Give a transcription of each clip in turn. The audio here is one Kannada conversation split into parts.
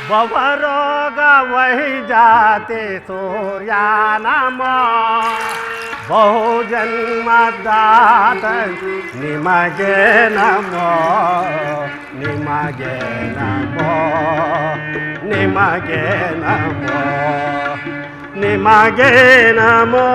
ಭವರೋಗ ವಹಿ ಜಾತಿ ಸೂರ್ಯ ನಮ ಬಹುಜನ್ಮದಾತ ನಿಮಗೆ ನಮೋ ನಿಮಗೆ ನಮೋ ನಿಮಗೆ ನಮೋ ನಿಮಗೆ ನಮೋ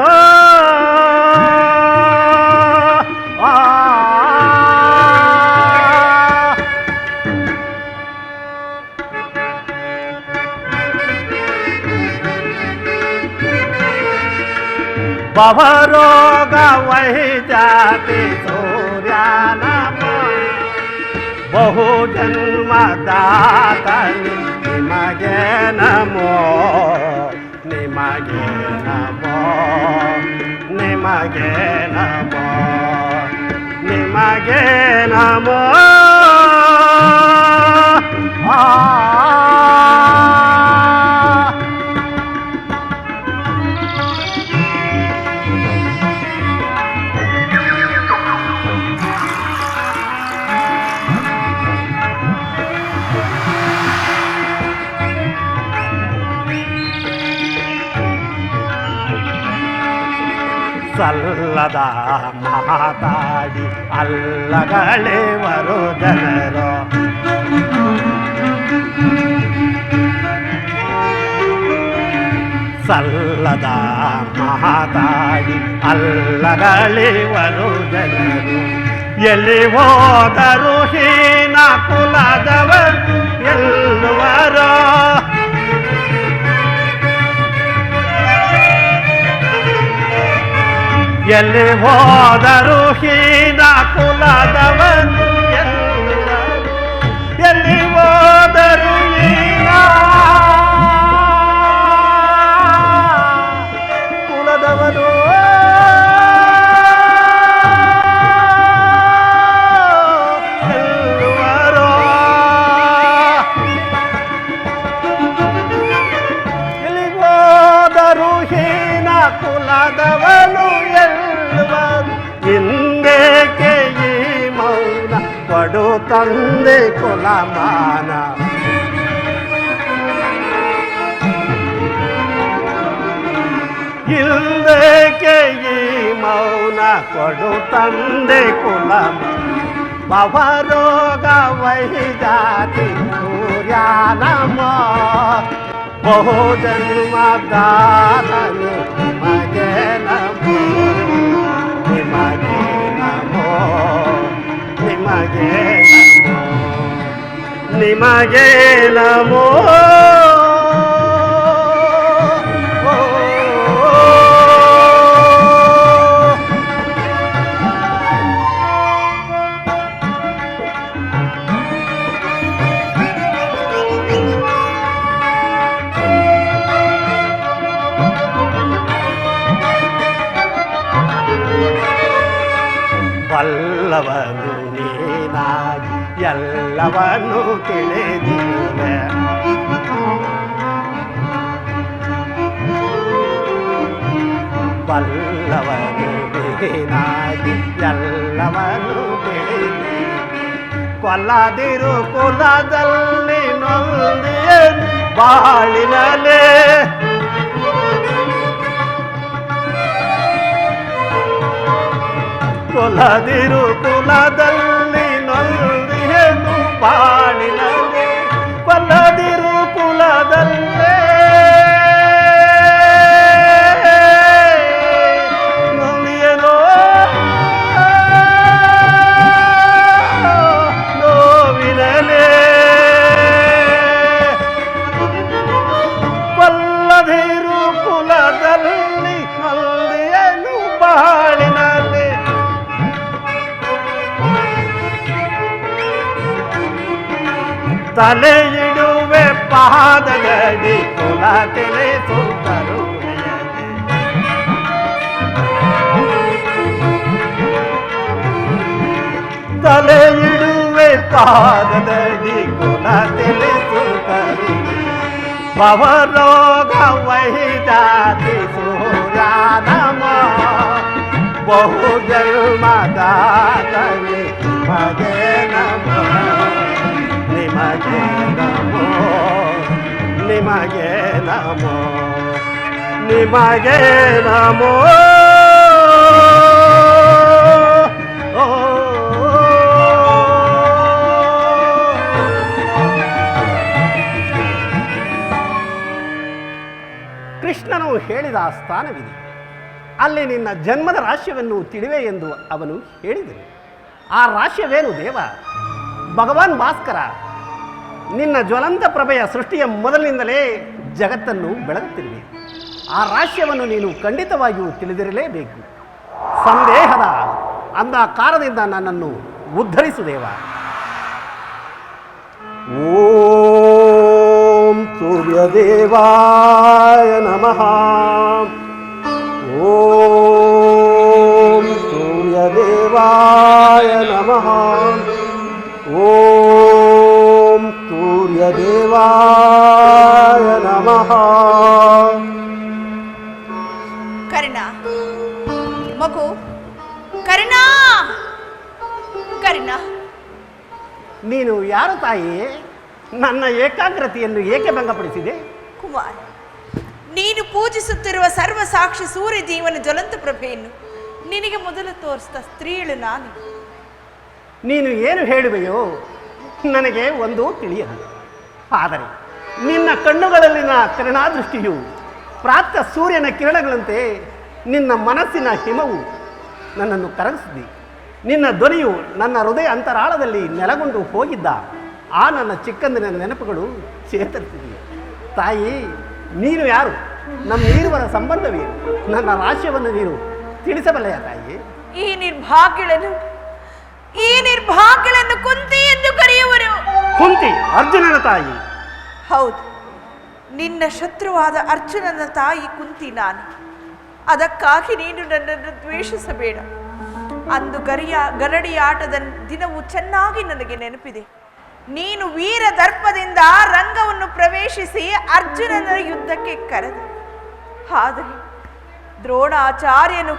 ಭವರೋಗ ವಹಿ ಜಾತಿ ಸೂರ್ಯ ನಮೋ ಬಹುಜನ್ಮದಾತ ನಿಮಗೆ ನಮೋ ನಿಮಗೆ ನಮೋ ನಿಮಗೆ ನಮೋ ನಿಮಗೆ ನಮೋ ಸಲ್ಲದ ಮಾತಾಡಿ ಅಲ್ಲಗಳೆವರು ಜನರು ಸಲ್ಲದ ಮಾತಾಡಿ ಅಲ್ಲಗಳೆವರು ಜನರು ಎಲ್ಲಿ ಹೋದರು ಹೀನ ಕುಲದವರು ಎಲ್ಲುವರೋ ಎಲ್ಲಿ ಹೋದರು ಹೀನ ಕುಲದವನು ಎಲ್ಲುವರು ಎಲ್ಲಿ ಹೋದರು ಹೀನ ಕುಲದವನು ಎಲ್ಲುವರೋ ಎಲ್ಲಿ ಹೋದರು ಹೀನ ಕುಲದವನು ಹಿಂದೇಕೆ ಈ ಮೌನ ಕೊಡು ತಂದೆ ಕುಲಮಾನ ಹಿಂದೇಕೆ ಈ ಮೌನ ಕೊಡು ತಂದೆ ಕುಲಮಾನ ಭವರೋಗ ವಹಿ ಜಾತಿ ಸೂರ್ಯ ನಮೋ ಬಹುಜನ್ಮದಾತನು ನಿಮಗೆ ನಮೋ ನಿಮಗೆ ನಮೋ ನಿಮಗೆ ನಮೋ ನಿಮಗೆ ನಮೋ ಬಲ್ಲವನು ನೀನಾಗಿ ಎಲ್ಲವನ್ನೂ ತಿಳಿದಿರುವೆ ಬಲ್ಲವನು ನೀನಾಗಿ ಎಲ್ಲವನ್ನೂ ತಿಳಿದಿರುವೆ ಕೊಲ್ಲದಿರು ಕುಲದಲ್ಲಿ ನೊಂದಿಯೇನು ಬಾಳಿನಲೇ ಕೊಲ್ಲದಿರು ಕುಲದಲ್ಲಿ ನೊಂದಿಯೇನು ಬಾಳಿನಲೇ ಕೊಲ್ಲದಿರು ಕುಲದಲ್ಲೇ ನೊಂದಿಯೇನೋ ನೋವಿನಲೇ ಕೊಲ್ಲದಿರು ಕುಲದಲ್ಲಿ ನೊಂದಿಯೇನು ಬಾಳಿನಲೇ ತಲೆ ಇಡುವೆ ಪಾದಗಡಿ ಕುಲ ತಿಳಿಸು ಕರುಣೆಯಲ್ಲಿ ತಲೆ ಇಡುವೆ ಪಾದಗಡಿ ಕುಲ ತಿಳಿಸು ಕರುಣೆ ಭವರೋಗ ವಹಿ ಜಾತಿ ಸೂರ್ಯ ನಮೋ ಬಹುಜನ್ಮದಾತನೇ ನಿಮಗೆ ನಮೋ ನಿಮಗೆ ನಮೋ ನಿಮಗೆ ನಮೋ ನಿಮಗೆ ನಮೋ ಕೃಷ್ಣನು ಹೇಳಿದ ಆ ಸ್ಥಾನವಿದೆ. ಅಲ್ಲಿ ನಿನ್ನ ಜನ್ಮದ ರಾಶ್ಯವನ್ನು ತಿಳಿವೆ ಎಂದು ಅವನು ಹೇಳಿದನು. ಆ ರಾಶ್ಯವೇನು ದೇವ? ಭಗವಾನ್ ಭಾಸ್ಕರ, ನಿನ್ನ ಜ್ವಲಂತ ಪ್ರಭೆಯ ಸೃಷ್ಟಿಯ ಮೊದಲಿನಿಂದಲೇ ಜಗತ್ತನ್ನು ಬೆಳಗುತ್ತಿರುವೆ. ಆ ರಾಶ್ಯವನ್ನು ನೀನು ಖಂಡಿತವಾಗಿಯೂ ತಿಳಿದಿರಲೇಬೇಕು. ಸಂದೇಹದ ಅಂಧಕಾರದಿಂದ ನನ್ನನ್ನು ಉದ್ಧರಿಸು ದೇವ. ಓಂ ಸೂರ್ಯದೇವಾಯ ನಮಃ. ಓಂ ಸೂರ್ಯದೇವಾಯ ನಮಃ. ಓಂ ಸೂರ್ಯದೇವಾಯ ನಮಃ. ಕರ್ಣ ಮಗು, ಕರ್ಣ ಕರ್ಣ, ನೀನು ಯಾರು ತಾಯಿ? ನನ್ನ ಏಕಾಗ್ರತೆಯನ್ನು ಏಕೆ ಭಂಗಪಡಿಸಿದೆ? ಕುಮಾರ್, ನೀನು ಪೂಜಿಸುತ್ತಿರುವ ಸರ್ವಸಾಕ್ಷಿ ಸೂರ್ಯ ಜೀವನ ಜ್ವಲಂತ ಪ್ರಭೆಯನ್ನು ನಿನಗೆ ಮೊದಲು ತೋರಿಸಿದ ಸ್ತ್ರೀಳು ನಾನು. ನೀನು ಏನು ಹೇಳುವೆಯೋ ನನಗೆ ಒಂದು ತಿಳಿಯದು. ಆದರೆ ನಿನ್ನ ಕಣ್ಣುಗಳಲ್ಲಿನ ಕಿರಣಾದೃಷ್ಟಿಯು ಪ್ರಾಪ್ತ ಸೂರ್ಯನ ಕಿರಣಗಳಂತೆ ನಿನ್ನ ಮನಸ್ಸಿನ ಹಿಮವು ನನ್ನನ್ನು ಕರಗಿಸಿದೆ. ನಿನ್ನ ಧ್ವನಿಯು ನನ್ನ ಹೃದಯ ಅಂತರಾಳದಲ್ಲಿ ನೆಲೆಗೊಂಡು ಹೋಗಿದ್ದ ಆ ನನ್ನ ಚಿಕ್ಕಂದಿನ ನೆನಪುಗಳು ಚೇತರಿಸಿದೆ. ತಾಯಿ, ನೀನು ಯಾರು? ನಮ್ಮ ನೀರುವರ ಸಂಬಂಧವೇ? ನನ್ನ ರಾಶ್ಯವನ್ನು ನೀನು ತಿಳಿಸಬಲ್ಲೆಯ ತಾಯಿ? ಈ ನಿರ್ಭಾಗ್ಯಗಳನ್ನು ಕುಂತಿ ಎಂದು ಕರೆಯುವರು. ಕುಂತಿ ಅರ್ಜುನನ ತಾಯಿ? ಹೌದು, ನಿನ್ನ ಶತ್ರುವಾದ ಅರ್ಜುನನ ತಾಯಿ ಕುಂತಿ ನಾನು. ಅದಕ್ಕಾಗಿ ನೀನು ನನ್ನನ್ನು ದ್ವೇಷಿಸಬೇಡ. ಅಂದು ಗರಡಿಯಾಟದ ದಿನವು ಚೆನ್ನಾಗಿ ನನಗೆ ನೆನಪಿದೆ. ನೀನು ವೀರ ದರ್ಪದಿಂದ ರಂಗವನ್ನು ಪ್ರವೇಶಿಸಿ ಅರ್ಜುನನ ಯುದ್ಧಕ್ಕೆ ಕರೆದೆ. ಆದರೆ ದ್ರೋಣಾಚಾರ್ಯನು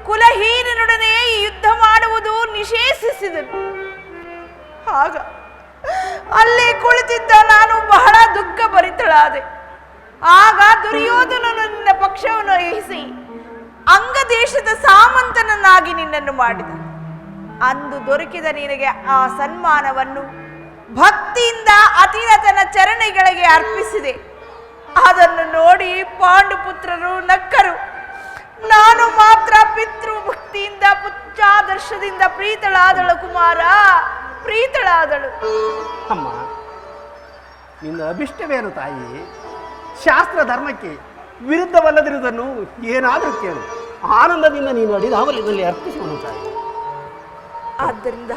ಕುಲಹೀನನೊಡನೆ ಈ ಯುದ್ಧ ಮಾಡುವುದು ನಿಷೇಧಿಸಿದನು. ಆಗ ಅಲ್ಲೇ ಕುಳಿತಿದ್ದ ನಾನು ಬಹಳ ದುಃಖ ಭರಿತಳಾದೆ. ಆಗ ದುರ್ಯೋಧನನು ನಿನ್ನ ಪಕ್ಷವನ್ನು ವಹಿಸಿ ಅಂಗದೇಶದ ಸಾಮಂತನನ್ನಾಗಿ ನಿನ್ನನ್ನು ಮಾಡಿದ. ಅಂದು ದೊರಕಿದ ನಿನಗೆ ಆ ಸನ್ಮಾನವನ್ನು ಭಕ್ತಿಯಿಂದ ಅತಿರಥನ ಚರಣಗಳಿಗೆ ಅರ್ಪಿಸಿದೆ. ಅದನ್ನು ನೋಡಿ ಪಾಂಡುಪುತ್ರರು ನಕ್ಕರು. ನಾನು ಮಾತ್ರ ಪಿತೃ ಭಕ್ತಿಯಿಂದ ಪುಚ್ಚಾದರ್ಶದಿಂದ ಪ್ರೀತಳಾದಳು ಕುಮಾರ, ಪ್ರೀತಳಾದಳು. ಅಮ್ಮ, ನಿನ್ನ ಅಭಿಷ್ಟವೇನು ತಾಯಿ? ಶಾಸ್ತ್ರ ಧರ್ಮಕ್ಕೆ ವಿರುದ್ಧವಲ್ಲದಿರುವುದನ್ನು ಏನಾದರೂ ಕೇಳು. ಆನಂದದಿಂದ ನೀನು ಅಡಿದಾವಲಿನಲ್ಲಿ ಅರ್ಪಿಸುವನು ತಾಯಿ. ಆದ್ದರಿಂದ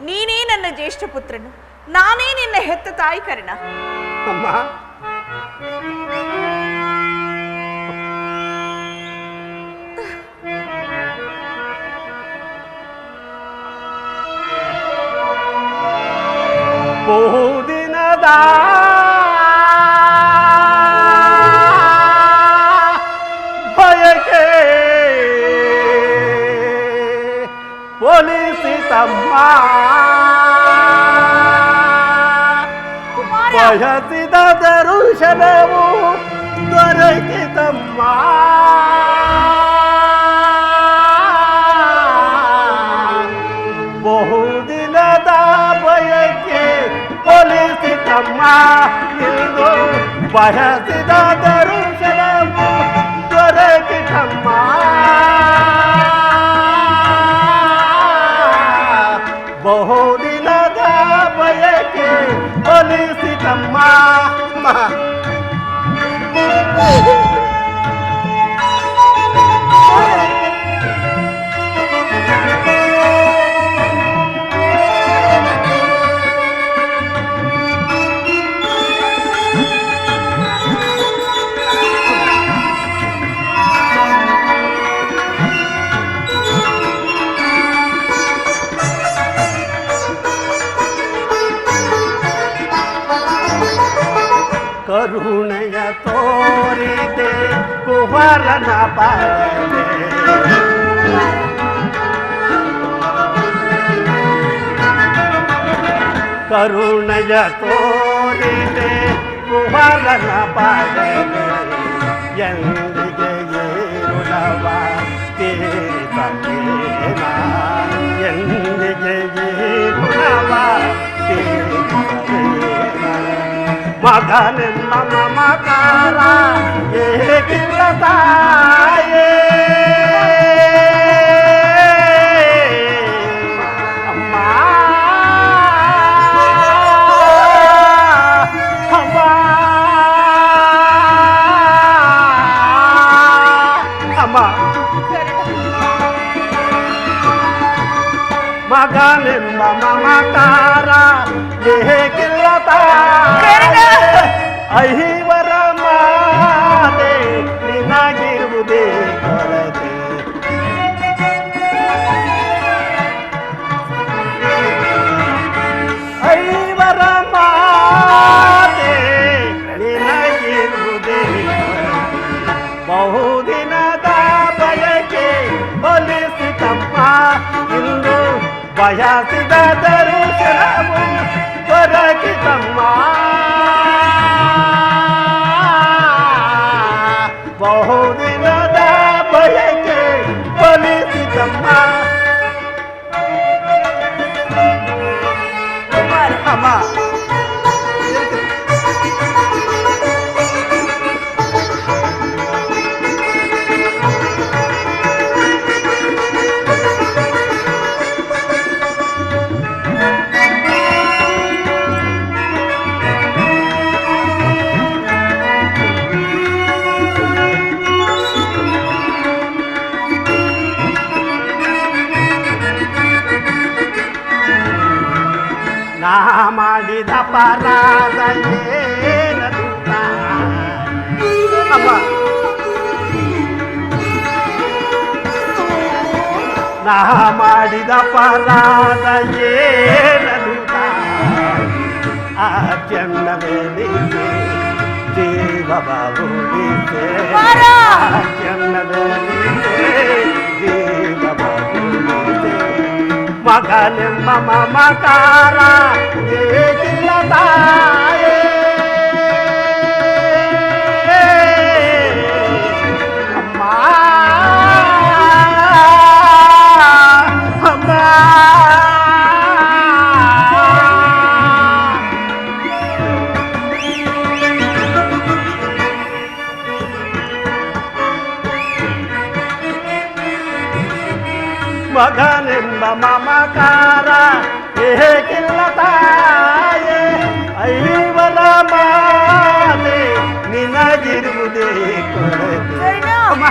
ನೀನೇ ನನ್ನ ಜ್ಯೇಷ್ಠ ಪುತ್ರನು, ನಾನೇ ನಿನ್ನ ಹೆತ್ತ ತಾಯಿ ಕರ್ಣ. ಅಮ್ಮ, ಬಹುದಿನದ ಬಯಕೆ ಒಲಿಸಿತಮ್ಮ, ಬಯಸಿದ ದರುಶನವು ದೊರಕಿತಮ್ಮ. ಬಹುದಿನದ ಬಯಕೆ ಒಲಿಸಿತಮ್ಮ, ಇಂದು ಬಯಸಿದ ದರುಶನವು ದೊರಕಿತಮ್ಮ. ಬಹುದಿನದ ಬಯಕೆ ಒಲಿಸಿತಮ್ಮ. ಕರುಣೆಯ ತೋರಿದೆ ಕುವರನ ಪಾದದೆ, ಕರುಣೆಯ ತೋರಿದೆ ಕುಮಾರನ ಪಾದನೆ ಎಂದಿಗೆ ಏರುಣವ ತೀರಿಸಲೇನ ಎಂದಿಗೆ ಏರುಣವ ತೀರಿಸಲೇನ ಮಗನೆಂಬ ಮಮಕಾರ ಏಕಿಲ್ಲ ತಾಯೇ ಅಮ್ಮ ಅಮ್ಮ ಅಮ್ಮ ಮಗನೆಂಬ ಮಮಕಾರ ಏಕಿಲ್ಲ ತಾಯೇ ಐವರ ಮಾತೆ ನಿನಗಿರುವುದೇ ಕೊರತೆ ಐವರ ಮಾತೆ ನಿನಗಿರುವುದೇ ಬಹುದಿನದ ಬಯಕೆ ಒಲಿಸಿತಮ್ಮ ಇಂದು ಬಯಸಿದ ದರ್ಶನವು ದೊರಕಿತಮ್ಮ ಬಹುದಿನದ ಬಯಕೆ ಒಲಿಸಿತಮ್ಮ ಅಮ್ಮ ನಾ ಮಾಡಿದ ಪರಾಧ ಏನದು ಅಮ್ಮ ನಾ ಮಾಡಿದ ಪರಾಧ ಏನದು ಆ ಚೆನ್ನವೇಲಿದೆ ಜೀವವ ಉಳಿಸೆ ಚೆನ್ನವೇಲಿದೆ ಜೀವವ ಉಳಿಸೆ ಮಗನೆಂಬ ಮಮಕಾರ ಏಕಿಲ್ಲ ತಾಯೇ ಅಮ್ಮ ಅಮ್ಮ ಮಗನೆಂಬ ಮಮಕಾರ ಏಕಿಲ್ಲ ತಾಯೇ ಐವರ ಮಾತೆ ನಿನಗಿರುವುದೇ ಕೊರತೆ ಅಮ್ಮ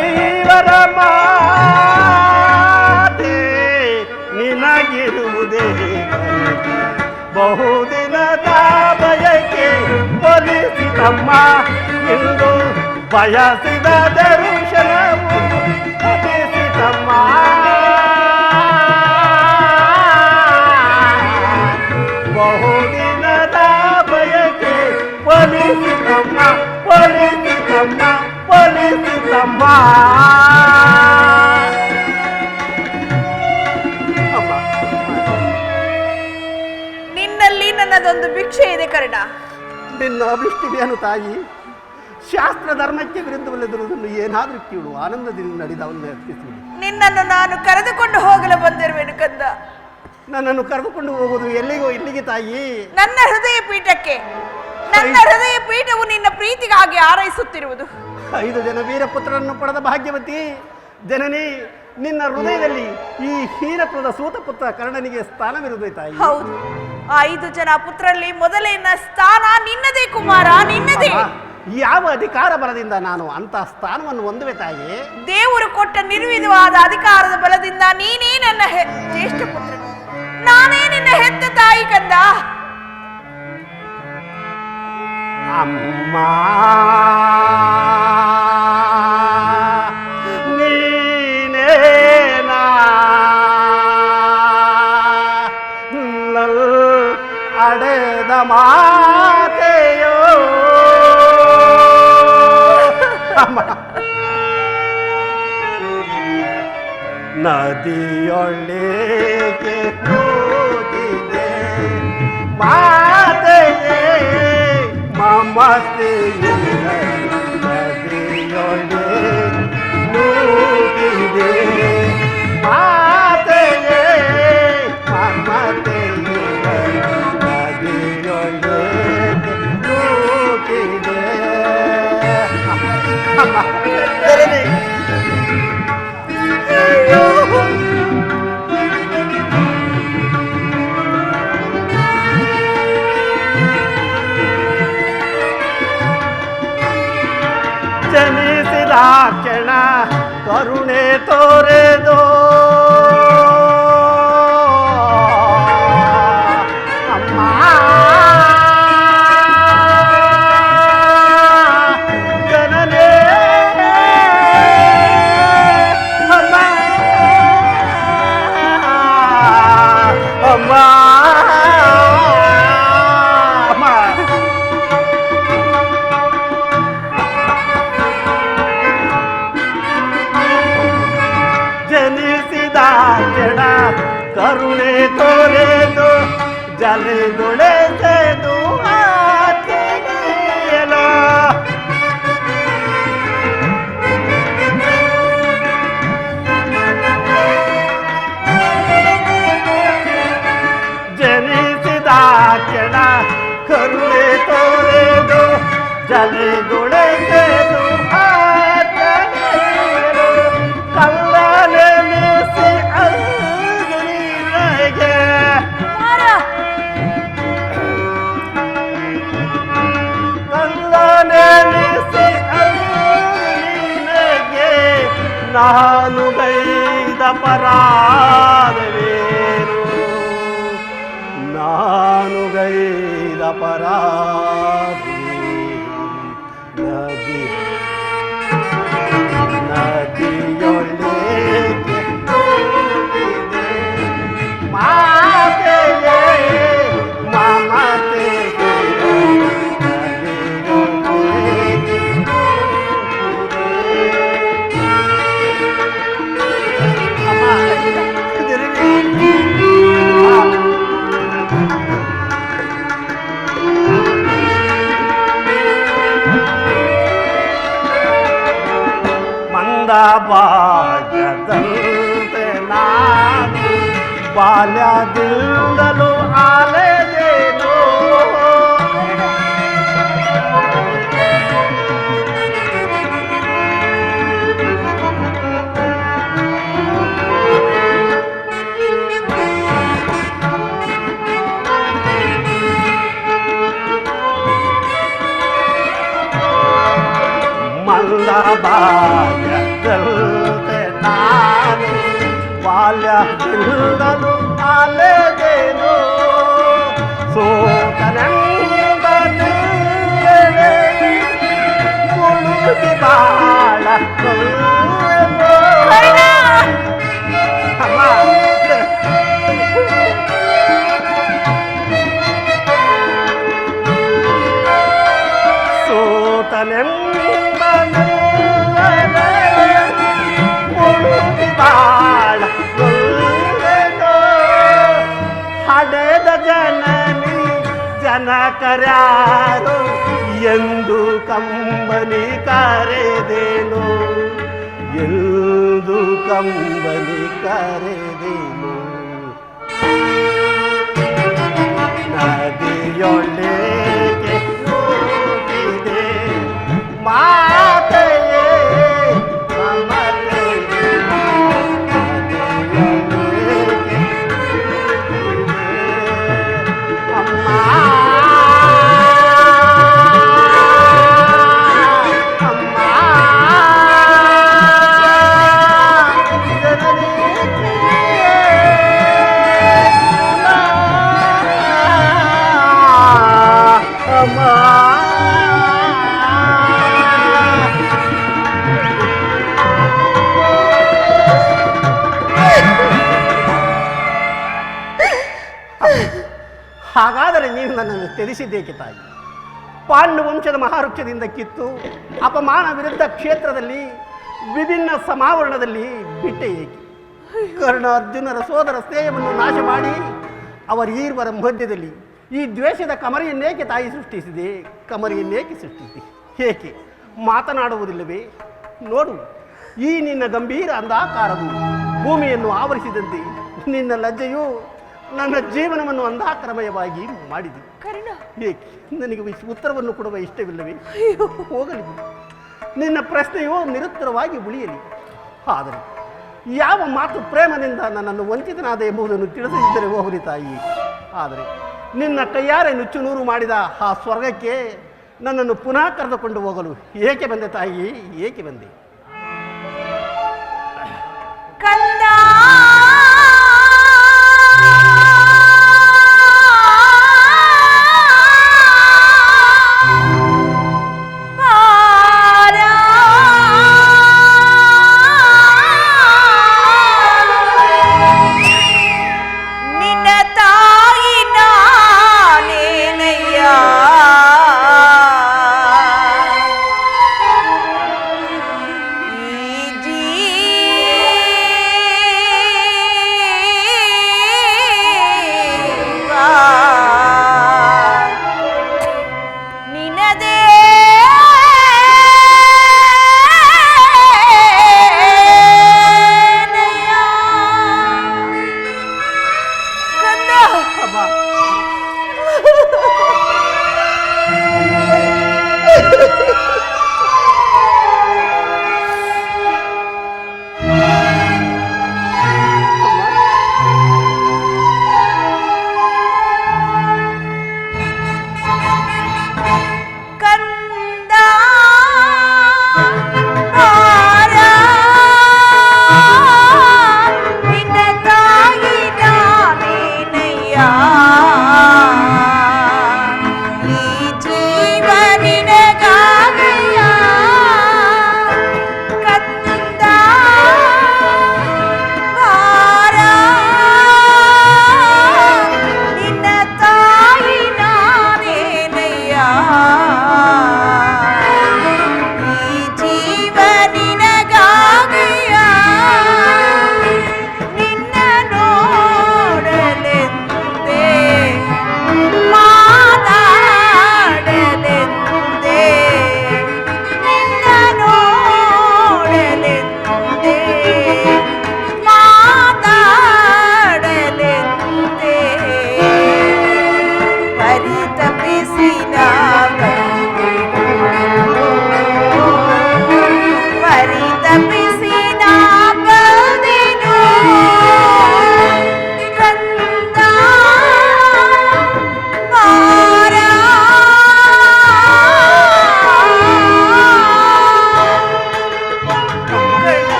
ಐವರ ಮಾತೆ ನಿನಗಿರುವುದೇ ಕೊರತೆ ಬಹುದಿನದ ಬಯಕೆ ಒಲಿಸಿತಮ್ಮ ಇಂದು ಬಯಸಿದ ದರ್ಶನವು ಒಲಿಸಿತಮ್ಮ ಬಹುದಿನದ ಬಯಕೆ ಒಲಿಸಿತಮ್ಮ ಒಲಿಸಿತಮ್ಮ ಒಲಿಸಿತಮ್ಮ ನಿನ್ನಲ್ಲಿ ನನ್ನದೊಂದು ಭಿಕ್ಷೆ ಇದೆ ಕರ್ಣ. ನಿನ್ನ ಅಭಿಷ್ಟಿದೆಯನು ತಾಯಿ. ಶಾಸ್ತ್ರ ಧರ್ಮಕ್ಕೆ ವಿರುದ್ಧವಲ್ಲದಿರುವುದನ್ನು ಏನಾದರೂ ಕೇಳು. ಆನಂದದಿಂದ ನಡೆದವನ್ನ ಅರ್ಪಿಸುವುದು. ನಿನ್ನನ್ನು ನಾನು ಕರೆದುಕೊಂಡು ಹೋಗಲು ಬಂದಿರುವೆನು ಕಂದ. ನನ್ನನ್ನು ಕರೆದುಕೊಂಡು ಹೋಗುವುದು ಎಲ್ಲಿಗೋ ಇಲ್ಲಿಗೆ ತಾಯಿ? ನನ್ನ ಹೃದಯ ಪೀಠಕ್ಕೆ. ನನ್ನ ಹೃದಯ ಪೀಠವು ನಿನ್ನ ಪ್ರೀತಿಗಾಗಿ ಹಾರೈಸುತ್ತಿರುವುದು. 5 ಜನ ವೀರಪುತ್ರರನ್ನು ಪಡೆದ ಭಾಗ್ಯವತಿ ಜನನಿ, ನಿನ್ನ ಹೃದಯದಲ್ಲಿ ಈ ಹೀನತ್ವದ ಸೂತಪುತ್ರ ಕರ್ಣನಿಗೆ ಸ್ಥಾನವಿರುವುದೇ ತಾಯಿ? ಹೌದು, 5 ಜನ ಪುತ್ರರಲ್ಲಿ ಮೊದಲಿನ ಸ್ಥಾನ ನಿನ್ನದೇ ಕುಮಾರ, ನಿನ್ನದೇ. ಯಾವ ಅಧಿಕಾರ ಬಲದಿಂದ ನಾನು ಅಂತ ಸ್ಥಾನವನ್ನು ಹೊಂದುವೆ ತಾಯಿ? ದೇವರು ಕೊಟ್ಟ ನಿರ್ವಿಧವಾದ ಅಧಿಕಾರದ ಬಲದಿಂದ ನೀನೇ ನನ್ನ ಜ್ಯೇಷ್ಠ ಪುತ್ರ, ನಾನೇ ನಿನ್ನ ಹೆತ್ತ ತಾಯಿ ಕಂದ. ಅಮ್ಮ ನೀನೇನಾ ಅಡೆದ ಮಾತೆಯೋ ನದಿಯೊಳ್ಳೆಗೆ ಹೋಗಿದೆ ಮಾತೆಯೇ ಮಮತೆಯೇ ನದಿಯೊಳ್ಳೆ ನೂಗಿದೆ ಮಾತೆಯೇ ಮಮತೆಯೇ ನದಿಯೊಳ್ಳೆ ನೂಗಿದೆ ಜನಿಸಿದ ಕ್ಷಣ ಕರುಣೆ ತೋರೆದೋ ಅಮ್ಮ ಜನನೇ ಅಮ್ಮ ಅಮ್ಮ ಜನಿಸಿದ ಕೆಡ ಕರುಣೆ ತೋರೆದು ಜಲೆದೊಳೆದು ಆಕೆಯೇನೋ ಜನಿಸಿದ ಕೆಡ ಕರುಣೆ ತೋರೆದು ಜಲೆದೊಳೆದು ಆಕೆಯೇನೋ ಕಲ್ಲನೆನಿಸಿ ಅಗ್ನಿಗೆ ಕಲ್ಲನೆನಿಸಿ ಅಗ್ನಿಗೆ ನಾನು ಗೈದ ಪರಾಧವೇನು ನಾನು ಗೈದ ಪರಾಧಿ ನದಿ ನದಿಯೊಳಗೆ ಹೋಗಿದೆ ಮಾತೆಯೇ ಮಮತೆಯೇ ನದಿಯೊಳಗೆ ಅಮ್ಮ ಭಾಗ್ಯದಂತೆ ನಾನು ಬಾಲ್ಯದಿಂದಲೂ ಆಲೆದೇನೋ ಮಂದ ಭಾಗ್ಯದಂತೆ ನಾನು ಬಾಲ್ಯದಿಂದಲೂ ಆಲೆದೇನೋ ಸೋತನೆಂಬ ಮುಳುಗಿ ಬಾಳ ಅಮ್ಮ ಸೋತನೆಂಬ ಮುಳುಗಿ ಬಾಳ ಹಡೆದ ಜನನಿ ಜನಕರ್ಯಾರು ಎಂದು ಕಂಬನಿ ಕರೆದೇನು ಎಂದು ಕಂಬನಿ ಕರೆದೇನು ನದಿಯೊಳಗೆ ಹೋಗಿದೆ ಮಾತೆಯೇ ಮಮತೆಯೇ ನದಿಯೊಳಗೆ ಅಮ್ಮ ಅಮ್ಮ ಹಾಗಾದರೆ ನೀನು ನನ್ನನ್ನು ತ್ಯಜಿಸಿದ್ದೇಕೆ ತಾಯಿ? ಪಾಂಡು ವಂಶದ ಮಹಾವೃಕ್ಷದಿಂದ ಕಿತ್ತು ಅಪಮಾನ ವಿರುದ್ಧ ಕ್ಷೇತ್ರದಲ್ಲಿ ವಿಭಿನ್ನ ಸಮಾವರಣದಲ್ಲಿ ಬಿಟ್ಟೆ ಏಕೆ? ಕರ್ಣ ಅರ್ಜುನರ ಸೋದರ ಸ್ನೇಹವನ್ನು ನಾಶ ಮಾಡಿ ಅವರೀರ್ವರ ಮಧ್ಯದಲ್ಲಿ ಈ ದ್ವೇಷದ ಕಮರಿಯನ್ನೇಕೆ ತಾಯಿ ಸೃಷ್ಟಿಸಿದೆ? ಕಮರಿಯನ್ನೇಕೆ ಸೃಷ್ಟಿಸಿದೆ? ಏಕೆ ಮಾತನಾಡುವುದಿಲ್ಲವೇ? ನೋಡು, ಈ ನಿನ್ನ ಗಂಭೀರ ಅಂಧಾಕಾರವು ಭೂಮಿಯನ್ನು ಆವರಿಸಿದಂತೆ ನಿನ್ನ ಲಜ್ಜೆಯು ನನ್ನ ಜೀವನವನ್ನು ಅಂಧಾಕರಮಯವಾಗಿ ಮಾಡಿದೆ. ಏಕೆ ನನಗೆ ಉತ್ತರವನ್ನು ಕೊಡುವ ಇಷ್ಟವಿಲ್ಲವೇ? ಹೋಗಲಿ ಬಿಡು. ನಿನ್ನ ಪ್ರಶ್ನೆಯು ನಿರುತ್ತರವಾಗಿ ಉಳಿಯಲಿ. ಆದರೆ ಯಾವ ಮಾತು ಪ್ರೇಮದಿಂದ ನನ್ನನ್ನು ವಂಚಿತನಾದ ಎಂಬುದನ್ನು ತಿಳಿಸದಿದ್ದರೆ ಹೋಗಲಿ ತಾಯಿ. ಆದರೆ ನಿನ್ನ ಕೈಯಾರೆ ನುಚ್ಚು ನೂರು ಮಾಡಿದ ಆ ಸ್ವರ್ಗಕ್ಕೆ ನನ್ನನ್ನು ಪುನಃ ಕರೆದುಕೊಂಡು ಹೋಗಲು ಏಕೆ ಬಂದೆ ತಾಯಿ? ಏಕೆ ಬಂದೆ? ಕಂದ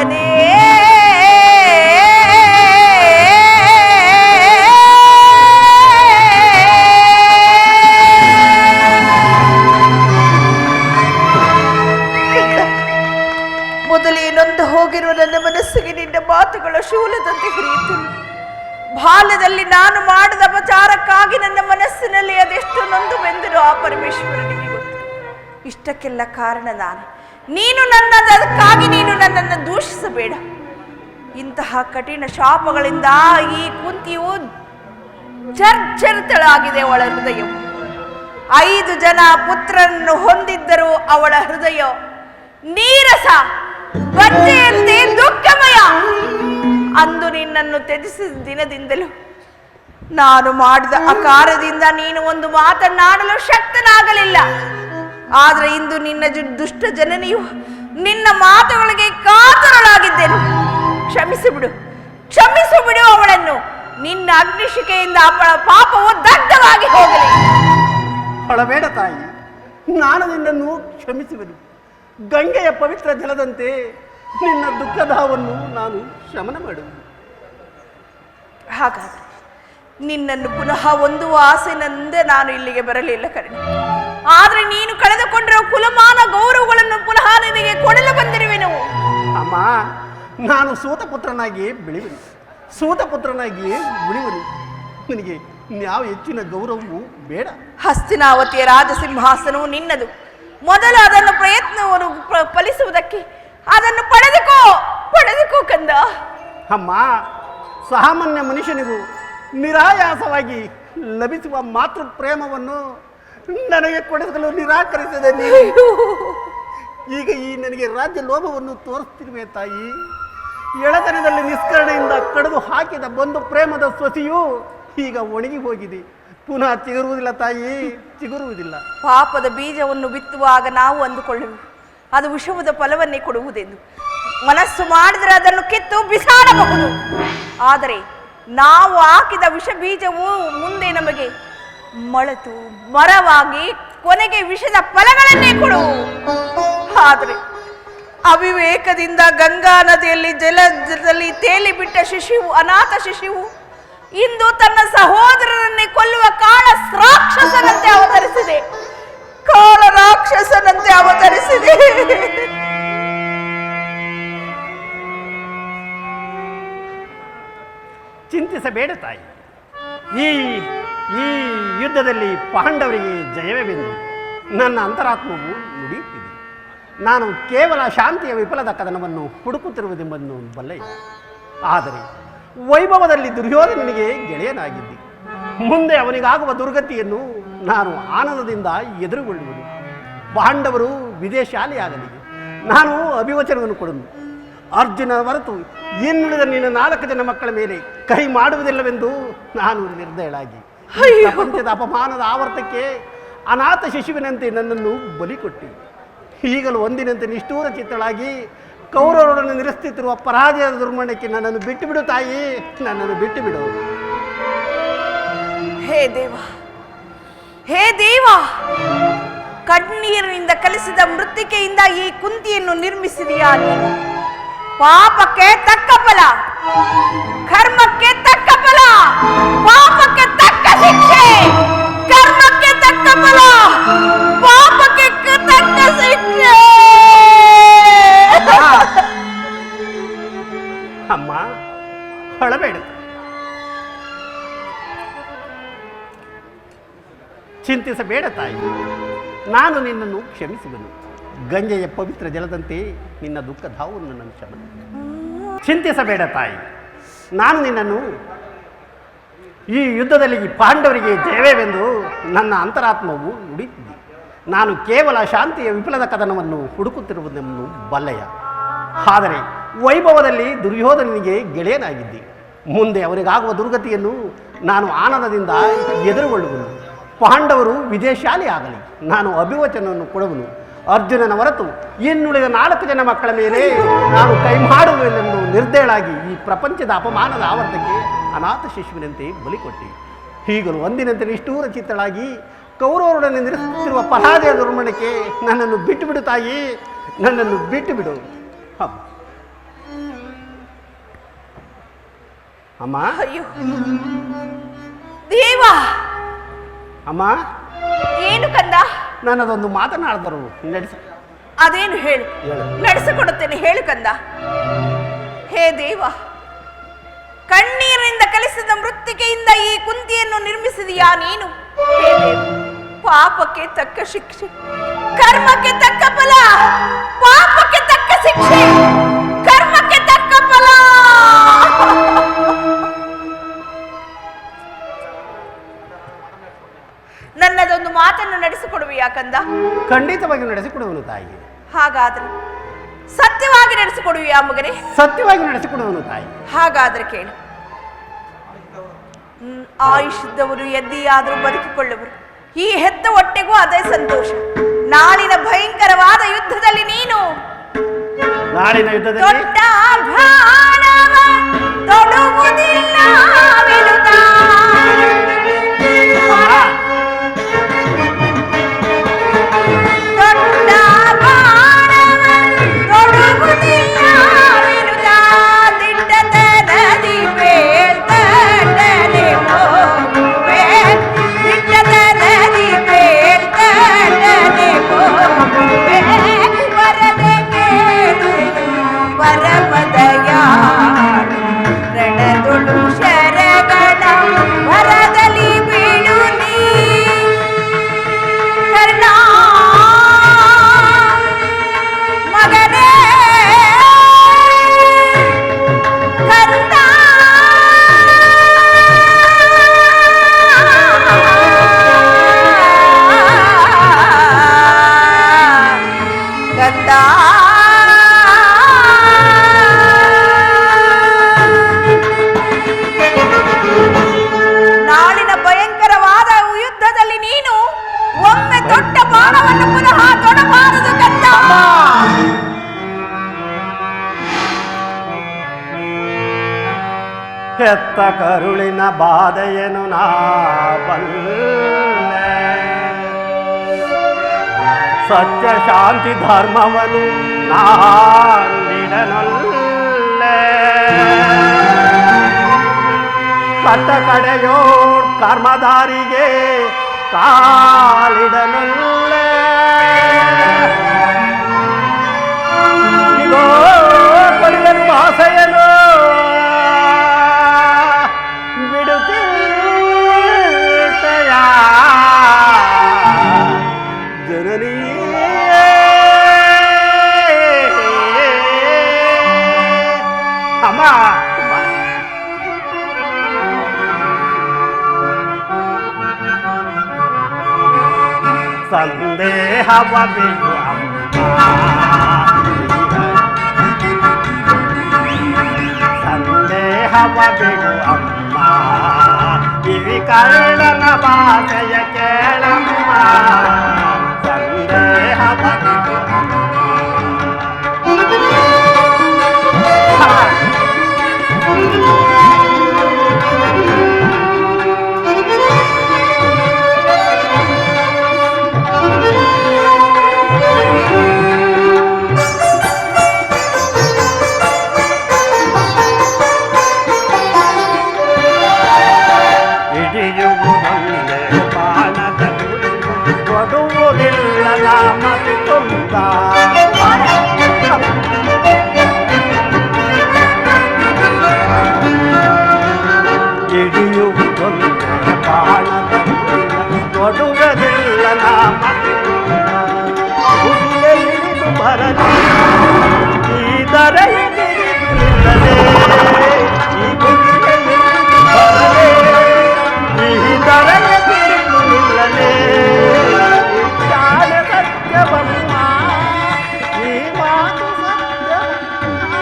ಕಾಣದೆ ಮೊದಲೇ ನೊಂದು ಹೋಗಿರುವ ನನ್ನ ಮನಸ್ಸಿಗೆ ನಿನ್ನ ಮಾತುಗಳ ಶೂಲದಂತೆ ಹರಿಯುತ್ತಿಲ್ಲ. ಬಾಲ್ಯದಲ್ಲಿ ನಾನು ಮಾಡಿದ ಅಪಚಾರಕ್ಕಾಗಿ ನನ್ನ ಮನಸ್ಸಿನಲ್ಲಿ ಅದೆಷ್ಟು ನೊಂದು ಬೆಂದರು ಆ ಪರಮೇಶ್ವರನಿಗೆ ಗೊತ್ತು. ಇಷ್ಟಕ್ಕೆಲ್ಲ ಕಾರಣ ನಾನು. ಅದಕ್ಕಾಗಿ ನೀನು ನನ್ನನ್ನು ದೂಷಿಸಬೇಡ. ಇಂತಹ ಕಠಿಣ ಶಾಪಗಳಿಂದ ಈ ಕುಂತಿಯು ಜರ್ಜರಿತಳಾಗಿದೆ. ಅವಳ ಹೃದಯವು 5 ಜನ ಪುತ್ರರನ್ನು ಹೊಂದಿದ್ದರೂ ಅವಳ ಹೃದಯ ನೀರಸ ಬಂಡೆಯಂತೆ ದುಃಖಮಯ. ಅಂದು ನಿನ್ನನ್ನು ತ್ಯಜಿಸಿದ ದಿನದಿಂದಲೂ ನಾನು ಮಾಡಿದ ಅಕಾರದಿಂದ ನೀನು ಒಂದು ಮಾತನ್ನಾಡಲು ಶಕ್ತನಾಗಲಿಲ್ಲ. ಆದರೆ ಇಂದು ನಿನ್ನ ದುಷ್ಟ ಜನನಿಯು ನಿನ್ನ ಮಾತುಗಳಿಗೆ ಕಾತರಳಾಗಿದ್ದೇನು. ಕ್ಷಮಿಸು ಬಿಡು ಅವಳನ್ನು. ನಿನ್ನ ಅಗ್ನಿಶಿಕೆಯಿಂದ ಅವಳ ಪಾಪವು ದಗ್ಧವಾಗಿ ಹೋಗಲಿ. ಅಳಬೇಡ ತಾಯಿ, ನಾನು ನಿನ್ನನ್ನು ಕ್ಷಮಿಸುವೆನು. ಗಂಗೆಯ ಪವಿತ್ರ ಜಲದಂತೆ ನಿನ್ನ ದುಃಖದಾವನ್ನು ನಾನು ಶಮನ ಮಾಡುವುದು. ಹಾಗಾದ್ರೆ ನಿನ್ನನ್ನು ಪುನಃ ಒಂದು ಆಸೆನಿಂದ ನಾನು ಇಲ್ಲಿಗೆ ಬರಲಿಲ್ಲ ಕರಣೆ. ಆದ್ರೆ ನೀನು ಕಳೆದುಕೊಂಡಿರೋ ಕುಲಮಾನ ಗೌರವಗಳನ್ನು ಪುನಃ ನಿನಗೆ ಕೊಡಲು ಬಂದಿರುವೆನು. ಅಮ್ಮ, ನಾನು ಸೂತಪುತ್ರನಾಗಿ ಉಳಿಯುವನು. ನನಗೆ ಯಾವ ಹೆಚ್ಚಿನ ಗೌರವವು ಬೇಡ. ಹಸ್ತಿನಾವತಿಯ ರಾಜಸಿಂಹಾಸನವು ನಿನ್ನದು. ಮೊದಲು ಅದನ್ನು ಪ್ರಯತ್ನವನ್ನು ಫಲಿಸುವುದಕ್ಕೆ ಅದನ್ನು ಪಡೆದುಕೋ ಕಂದ. ಅಮ್ಮ, ಸಾಮಾನ್ಯ ಮನುಷ್ಯನಿಗೂ ನಿರಾಯಾಸವಾಗಿ ಲಭಿಸುವ ಮಾತೃ ಪ್ರೇಮವನ್ನು ನನಗೆ ಕೊಡಿಸಲು ನಿರಾಕರಿಸಿದೆ ನೀವು. ಈಗ ಈ ನನಗೆ ರಾಜ್ಯ ಲೋಭವನ್ನು ತೋರಿಸ್ತಿರುವೆ ತಾಯಿ. ಎಳತನದಲ್ಲಿ ನಿಷ್ಕರಣೆಯಿಂದ ಕಡಿದು ಹಾಕಿದ ಬಂಧು ಪ್ರೇಮದ ಸೊಸೆಯು ಈಗ ಒಣಗಿ ಹೋಗಿದೆ. ಪುನಃ ಚಿಗುರುವುದಿಲ್ಲ ತಾಯಿ, ಚಿಗುರುವುದಿಲ್ಲ. ಪಾಪದ ಬೀಜವನ್ನು ಬಿತ್ತುವಾಗ ನಾವು ಅಂದುಕೊಳ್ಳುವೆ ಅದು ವಿಷಮದ ಫಲವನ್ನೇ ಕೊಡುವುದೆಂದು. ಮನಸ್ಸು ಮಾಡಿದರೆ ಅದನ್ನು ಕಿತ್ತು ಬಿಸಾಡಬಹುದು. ಆದರೆ ನಾವು ಹಾಕಿದ ವಿಷ ಬೀಜವು ಮುಂದೆ ನಮಗೆ ಮೊಳೆತು ಮರವಾಗಿ ಕೊನೆಗೆ ವಿಷದ ಫಲಗಳನ್ನೇ ಕೊಡು. ಆದರೆ ಅವಿವೇಕದಿಂದ ಗಂಗಾ ನದಿಯಲ್ಲಿ ಜಲದಲ್ಲಿ ತೇಲಿ ಬಿಟ್ಟ ಶಿಶುವು, ಅನಾಥ ಶಿಶುವು ಇಂದು ತನ್ನ ಸಹೋದರರನ್ನೇ ಕೊಲ್ಲುವ ಕಾಳ ರಾಕ್ಷಸನಂತೆ ಅವತರಿಸಿದೆ. ಚಿಂತಿಸಬೇಡ ತಾಯಿ. ಈ ಯುದ್ಧದಲ್ಲಿ ಪಾಂಡವರಿಗೆ ಜಯವೆಂದು ನನ್ನ ಅಂತರಾತ್ಮವು ನುಡಿಯುತ್ತಿದೆ. ನಾನು ಕೇವಲ ಶಾಂತಿಯ ವಿಫಲದ ಕದನವನ್ನು ಹುಡುಕುತ್ತಿರುವುದೆಂಬುದನ್ನು ಬಲ್ಲೆ. ಆದರೆ ವೈಭವದಲ್ಲಿ ದುರ್ಯೋಧನನಿಗೆ ಗೆಳೆಯನಾಗಿದ್ದೆ. ಮುಂದೆ ಅವನಿಗಾಗುವ ದುರ್ಗತಿಯನ್ನು ನಾನು ಆನಂದದಿಂದ ಎದುರುಗೊಳ್ಳುವುದು. ಪಾಂಡವರು ವಿದೇಶಾಲಿಯಾಗಲಿ, ನಾನು ಅಭಿವಚನವನ್ನು ಕೊಡುವುದು. ಅರ್ಜುನ ಹೊರತು ಇನ್ನುಳಿದ ನಿನ್ನ 4 ಜನ ಮಕ್ಕಳ ಮೇಲೆ ಕೈ ಮಾಡುವುದಿಲ್ಲವೆಂದು ನಾನು ನಿರ್ದಯಳಾಗಿ ಪ್ರಪಂಚದ ಅಪಮಾನದ ಆವರ್ತಕ್ಕೆ ಅನಾಥ ಶಿಶುವಿನಂತೆ ನನ್ನನ್ನು ಬಲಿ ಕೊಟ್ಟು ಈಗಲೂ ಒಂದಿನಂತೆ ನಿಷ್ಠೂರ ಚಿತ್ತಳಾಗಿ ಕೌರವರೊಡನೆ ನಿರಸ್ತಿರುವ ಪರಾಜಯದ ದುರ್ಮರಣಕ್ಕೆ ನನ್ನನ್ನು ಬಿಟ್ಟು ಬಿಡು ತಾಯಿ, ನನ್ನನ್ನು ಬಿಟ್ಟು ಬಿಡು. ಹೇ ದೇವ, ಕಣ್ಣೀರಿನಿಂದ ಕಲಿಸಿದ ಮೃತ್ತಿಕೆಯಿಂದ ಈ ಕುಂತಿಯನ್ನು ನಿರ್ಮಿಸಿದೆಯಾ ನೀನು? ಪಾಪಕ್ಕೆ ತಕ್ಕ ಫಲ, ಕರ್ಮಕ್ಕೆ ತಕ್ಕ ಫಲ, ಪಾಪಕ್ಕೆ ತಕ್ಕ ಶಿಕ್ಷೆ. ಕರ್ಮಕ್ಕೆ ತಕ್ಕ ಫಲ, ಪಾಪಕ್ಕೆ ತಕ್ಕ ಶಿಕ್ಷೆ. ಅಮ್ಮ, ಅಳಬೇಡ. ಚಿಂತಿಸಬೇಡ ತಾಯಿ, ನಾನು ನಿನ್ನನ್ನು ಕ್ಷಮಿಸುವೆನು. ಗಂಗೆಯ ಪವಿತ್ರ ಜಲದಂತೆ ನಿನ್ನ ದುಃಖ ಧಾವನ್ನು ನನ್ನ ಶಮನ. ಚಿಂತಿಸಬೇಡ ತಾಯಿ, ನಾನು ನಿನ್ನನ್ನು ಈ ಯುದ್ಧದಲ್ಲಿ ಪಾಂಡವರಿಗೆ ಜಯವೇವೆಂದು ನನ್ನ ಅಂತರಾತ್ಮವು ನುಡಿಯುತ್ತಿದ್ದೆ. ನಾನು ಕೇವಲ ಶಾಂತಿಯ ವಿಫಲದ ಕದನವನ್ನು ಹುಡುಕುತ್ತಿರುವುದನ್ನು ಬಲ್ಲೆಯ. ಆದರೆ ವೈಭವದಲ್ಲಿ ದುರ್ಯೋಧನನಿಗೆ ಗೆಳೆಯನಾಗಿದ್ದೆ. ಮುಂದೆ ಅವನಿಗಾಗುವ ದುರ್ಗತಿಯನ್ನು ನಾನು ಆನಂದದಿಂದ ಎದುರುಗೊಳ್ಳುವನು. ಪಾಂಡವರು ವಿಜಯಶಾಲಿ ಆಗಲಿ, ನಾನು ಅಭಿವಚನವನ್ನು ಕೊಡುವನು. ಅರ್ಜುನನ ಹೊರತು ಇನ್ನುಳಿದ 4 ಜನ ಮಕ್ಕಳ ಮೇಲೆ ನಾನು ಕೈ ಮಾಡುವೆನೆಂದು ನಿರ್ದಯಳಾಗಿ ಈ ಪ್ರಪಂಚದ ಅಪಮಾನದ ಆವರ್ತಕ್ಕೆ ಅನಾಥ ಶಿಶುವಿನಂತೆ ಬಲಿ ಕೊಟ್ಟೆ. ಈಗಲೂ ಒಂದಿನಂತೆ ನಿಷ್ಠೂರ ಚಿತ್ತಳಾಗಿ ಕೌರವರೊಡನೆ ನಿರಸ್ತಿರುವ ಪರಾಜಯ ದುರ್ಮರಣಕ್ಕೆ ನನ್ನನ್ನು ಬಿಟ್ಟು ಬಿಡು ತಾಯಿ, ನನ್ನನ್ನು ಬಿಟ್ಟು ಬಿಡು. ಅಮ್ಮ. ಅಯ್ಯೋ ದೇವ. ಅಮ್ಮ, ಏನು ಕಂದ? ನನ್ನದೊಂದು ಮಾತನಾಡಿದರು ನಡೆಸ. ಅದೇನು ಹೇಳು. ನಡೆಸಿಕೊಡುತ್ತೇನೆ, ಹೇಳು ಕಂದ. ಹೇ ದೇವ, ಕಣ್ಣೀರಿನಿಂದ ಕಲಿಸಿದ ಮೃತ್ತಿಕೆಯಿಂದ ಈ ಕುಂತಿಯನ್ನು ನಿರ್ಮಿಸಿದೆಯಾ ನೀನು? ಹೇ ದೇವ, ಪಾಪಕ್ಕೆ ತಕ್ಕ ಶಿಕ್ಷೆ, ಕರ್ಮಕ್ಕೆ ತಕ್ಕ ಫಲ. ಪಾಪಕ್ಕೆ ತಕ್ಕ ಶಿಕ್ಷೆ, ಕರ್ಮಕ್ಕೆ ತಕ್ಕ ಫಲ. ನನ್ನದೊಂದು ಮಾತನ್ನು ನಡೆಸಿಕೊಡುವೆಯಾ ಕಂದ? ಖಂಡಿತವಾಗಿ ನಡೆಸಿಕೊಡುವನು ತಾಯಿ. ಹಾಗಾದ್ರೆ ಸತ್ಯವಾಗಿ ನಡೆಸಿಕೊಡುವೆಯಾ ಮಗನೇ? ಸತ್ಯವಾಗಿ ನಡೆಸಿಕೊಡುವನು ತಾಯಿ. ಹಾಗಾದ್ರೆ ಕೇಳು. ಆಯುಷ್ಯದವರು ಎದ್ದಿಯಾದರೂ ಬದುಕಿಕೊಳ್ಳುವರು. ಈ ಹೆತ್ತ ಹೊಟ್ಟೆಗೂ ಅದೇ ಸಂತೋಷ. ನಾಳಿನ ಭಯಂಕರವಾದ ಯುದ್ಧದಲ್ಲಿ ನೀನು ದೊಡ್ಡ ಭಾಣವ ತೊಡುವುದಿಲ್ಲ ವಿನುತ. ದೊಡ್ಡ ಭಾಣವ ತೊಡುವುದಿಲ್ಲ ವಿನುತ. ದಿಟ್ಟತನದಿ ಬೇಲ್ತಡನೆ ಹೋಗುವೆ. ದಿಟ್ಟತನದಿ ಬೇಲ್ತಡನೆ ಹೋಗುವೆ. ವರದೆ ಕೇಳು ಪರಮದಯಾಳು. ರಣದೊಳು ಶರಗಳ ವರದಲ್ಲಿ ಬೀಳು ನೀ. ಕರ್ಣ ಮಗನೇ ಕಂದ. ಕಂದ ನಾಳಿನ ಭಯಂಕರವಾದ ಯುದ್ಧದಲ್ಲಿ ನೀನು ಒಮ್ಮೆ ದೊಡ್ಡ ಬಾಣವನ್ನು ಪುನಃ ತೊಡಬಾರದು ಕಂದ. ಹೆತ್ತ ಕರುಳಿನ ಬಾಧೆಯನು ನಾ ಬಲ್ಲೆ. ಸತ್ಯ ಶಾಂತಿ ಧರ್ಮವನ್ನು ನೀಡನೊಲ್ಲೆ. ಕಟ್ಟ ಕಡೆಯೋ ಕರ್ಮದಾರಿಗೆ ಕಾಲಿಡನೊಲ್ಲೆ. ಇಗೋ ಕೊಡುವನು ಆಸೆಯನು ಬಿಡುತ್ತೀಯ ಜನನೀ. ಅಮ್ಮ, ಸಂದೇಹವ ಬಿಡು ಅಮ್ಮ, ಸಂದೇಹವ ಬಿಡು ಅಮ್ಮ. ಇವಿ ಕಳ್ಳನ ಭಾಷೆಯ ಕೇಳಮ್ಮ. ಸಂದೇಹವ ಬಿಡು ಅಮ್ಮ. ಹಿಡಿಯುವುದೊಂದೇ ಬಾಣದ ಗುರಿ, ಕೊಡುವುದಿಲ್ಲ ನಾಮತಿ ತುಂಬ. ಹಿಡಿಯುವುದೊಂದೇ ಬಾಣದ ಗುರಿ, ಕೊಡುವುದಿಲ್ಲ ನಾಮತಿ ತುಂಬ. ಗುಡಿಗೆ ಇಳಿದು ಬರಲಿ ಈ ದರೆಯ ನಿಲ್ಲದೆ. ಈ ಗುಡಿಗೆ ಇಳಿದು ಬರಲಿ ಈ ದರೆಯ ನಿಲ್ಲದೆ. ಜ್ಞಾನ ಸತ್ಯವಮ್ಮ, ಈ ಮಾತು ಸತ್ಯವಮ್ಮ.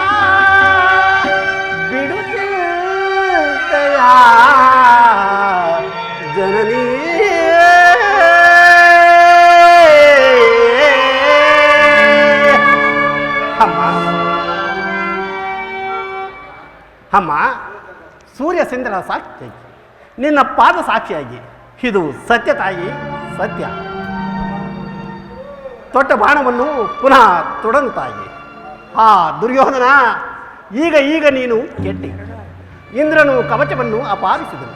ಬಿಡುತ್ತೀಯ ಜನನೀ. ಅಮ್ಮ, ಅಮ್ಮ, ಸೂರ್ಯ ಚಂದ್ರ ಸಾಕ್ಷಿಯಾಗಿ, ನಿನ್ನ ಪಾದ ಸಾಕ್ಷಿಯಾಗಿ, ಇದು ಸತ್ಯ ತಾಯಿ, ಸತ್ಯ. ತೊಟ್ಟ ಬಾಣವನ್ನು ಪುನಃ ತೊಡನು ತಾಯಿ. ಆ ದುರ್ಯೋಧನ, ಈಗ ನೀನು ಕೆಟ್ಟಿ. ಇಂದ್ರನು ಕವಚವನ್ನು ಅಪಾದಿಸಿದನು.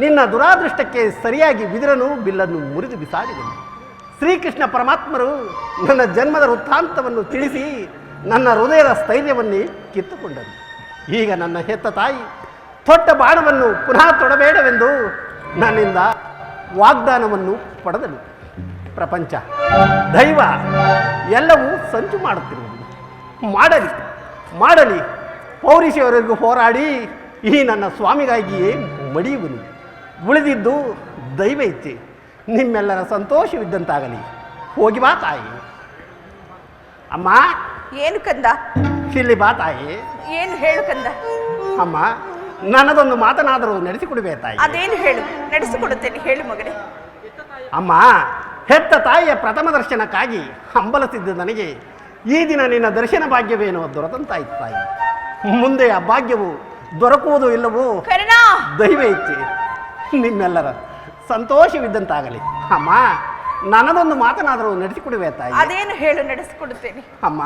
ನಿನ್ನ ದುರಾದೃಷ್ಟಕ್ಕೆ ಸರಿಯಾಗಿ ವಿದುರನು ಬಿಲ್ಲನ್ನು ಮುರಿದು ಬಿಸಾಡಿದನು. ಶ್ರೀಕೃಷ್ಣ ಪರಮಾತ್ಮರು ನನ್ನ ಜನ್ಮದ ವೃತ್ತಾಂತವನ್ನು ತಿಳಿಸಿ ನನ್ನ ಹೃದಯದ ಸ್ಥೈರ್ಯವನ್ನೇ ಕಿತ್ತುಕೊಂಡರು. ಈಗ ನನ್ನ ಹೆತ್ತ ತಾಯಿ ತೊಟ್ಟ ಬಾಣವನ್ನು ಪುನಃ ತೊಡಬೇಡವೆಂದು ನನ್ನಿಂದ ವಾಗ್ದಾನವನ್ನು ಪಡೆದನು. ಪ್ರಪಂಚ, ದೈವ ಎಲ್ಲವೂ ಸಂಚು ಮಾಡುತ್ತಿರುವುದು. ಮಾಡಲಿ ಮಾಡಲಿ, ಪೌರುಷವರೆಗೂ ಹೋರಾಡಿ ಈ ನನ್ನ ಸ್ವಾಮಿಗಾಗಿಯೇ ಮಡಿಯುವನು. ಉಳಿದಿದ್ದು ದೈವ ಇಚ್ಛೆ. ನಿಮ್ಮೆಲ್ಲರ ಸಂತೋಷವಿದ್ದಂತಾಗಲಿ. ಹೋಗಿ ಬಾ ತಾಯಿ. ಅಮ್ಮ, ಏನು ಕಂದ? ಇಲ್ಲಿ ಬಾ ತಾಯಿ. ಏನು ಹೇಳು ಕಂದ? ಅಮ್ಮ, ನನ್ನದೊಂದು ಮಾತನಾದರೂ ನಡೆಸಿಕೊಡುವೆ ತಾಯಿ. ಅದೇನು ಹೇಳು, ನಡೆಸಿಕೊಡುತ್ತೇನೆ, ಹೇಳು ಮಗನೇ. ಅಮ್ಮ, ಹೆತ್ತ ತಾಯಿಯ ಪ್ರಥಮ ದರ್ಶನಕ್ಕಾಗಿ ಹಂಬಲಿಸಿದ್ದ ನನಗೆ ಈ ದಿನ ನಿನ್ನ ದರ್ಶನ ಭಾಗ್ಯವೇನೋ ದೊರೆತಂತಾಯಿತು ತಾಯಿ. ಮುಂದೆ ಆ ಭಾಗ್ಯವು ದೊರಕುವುದು ಇಲ್ಲವೋ ದೈವ ಇಚ್ಛೆ. ನಿಮ್ಮೆಲ್ಲರ ಸಂತೋಷವಿದ್ದಂತಾಗಲಿ. ಅಮ್ಮ, ನನ್ನದೊಂದು ಮಾತನಾದರೂ ನಡೆಸಿಕೊಡುವೆ ತಾಯಿ. ಅದೇನು ಹೇಳು, ನಡೆಸಿಕೊಡುತ್ತೇನೆ. ಅಮ್ಮ,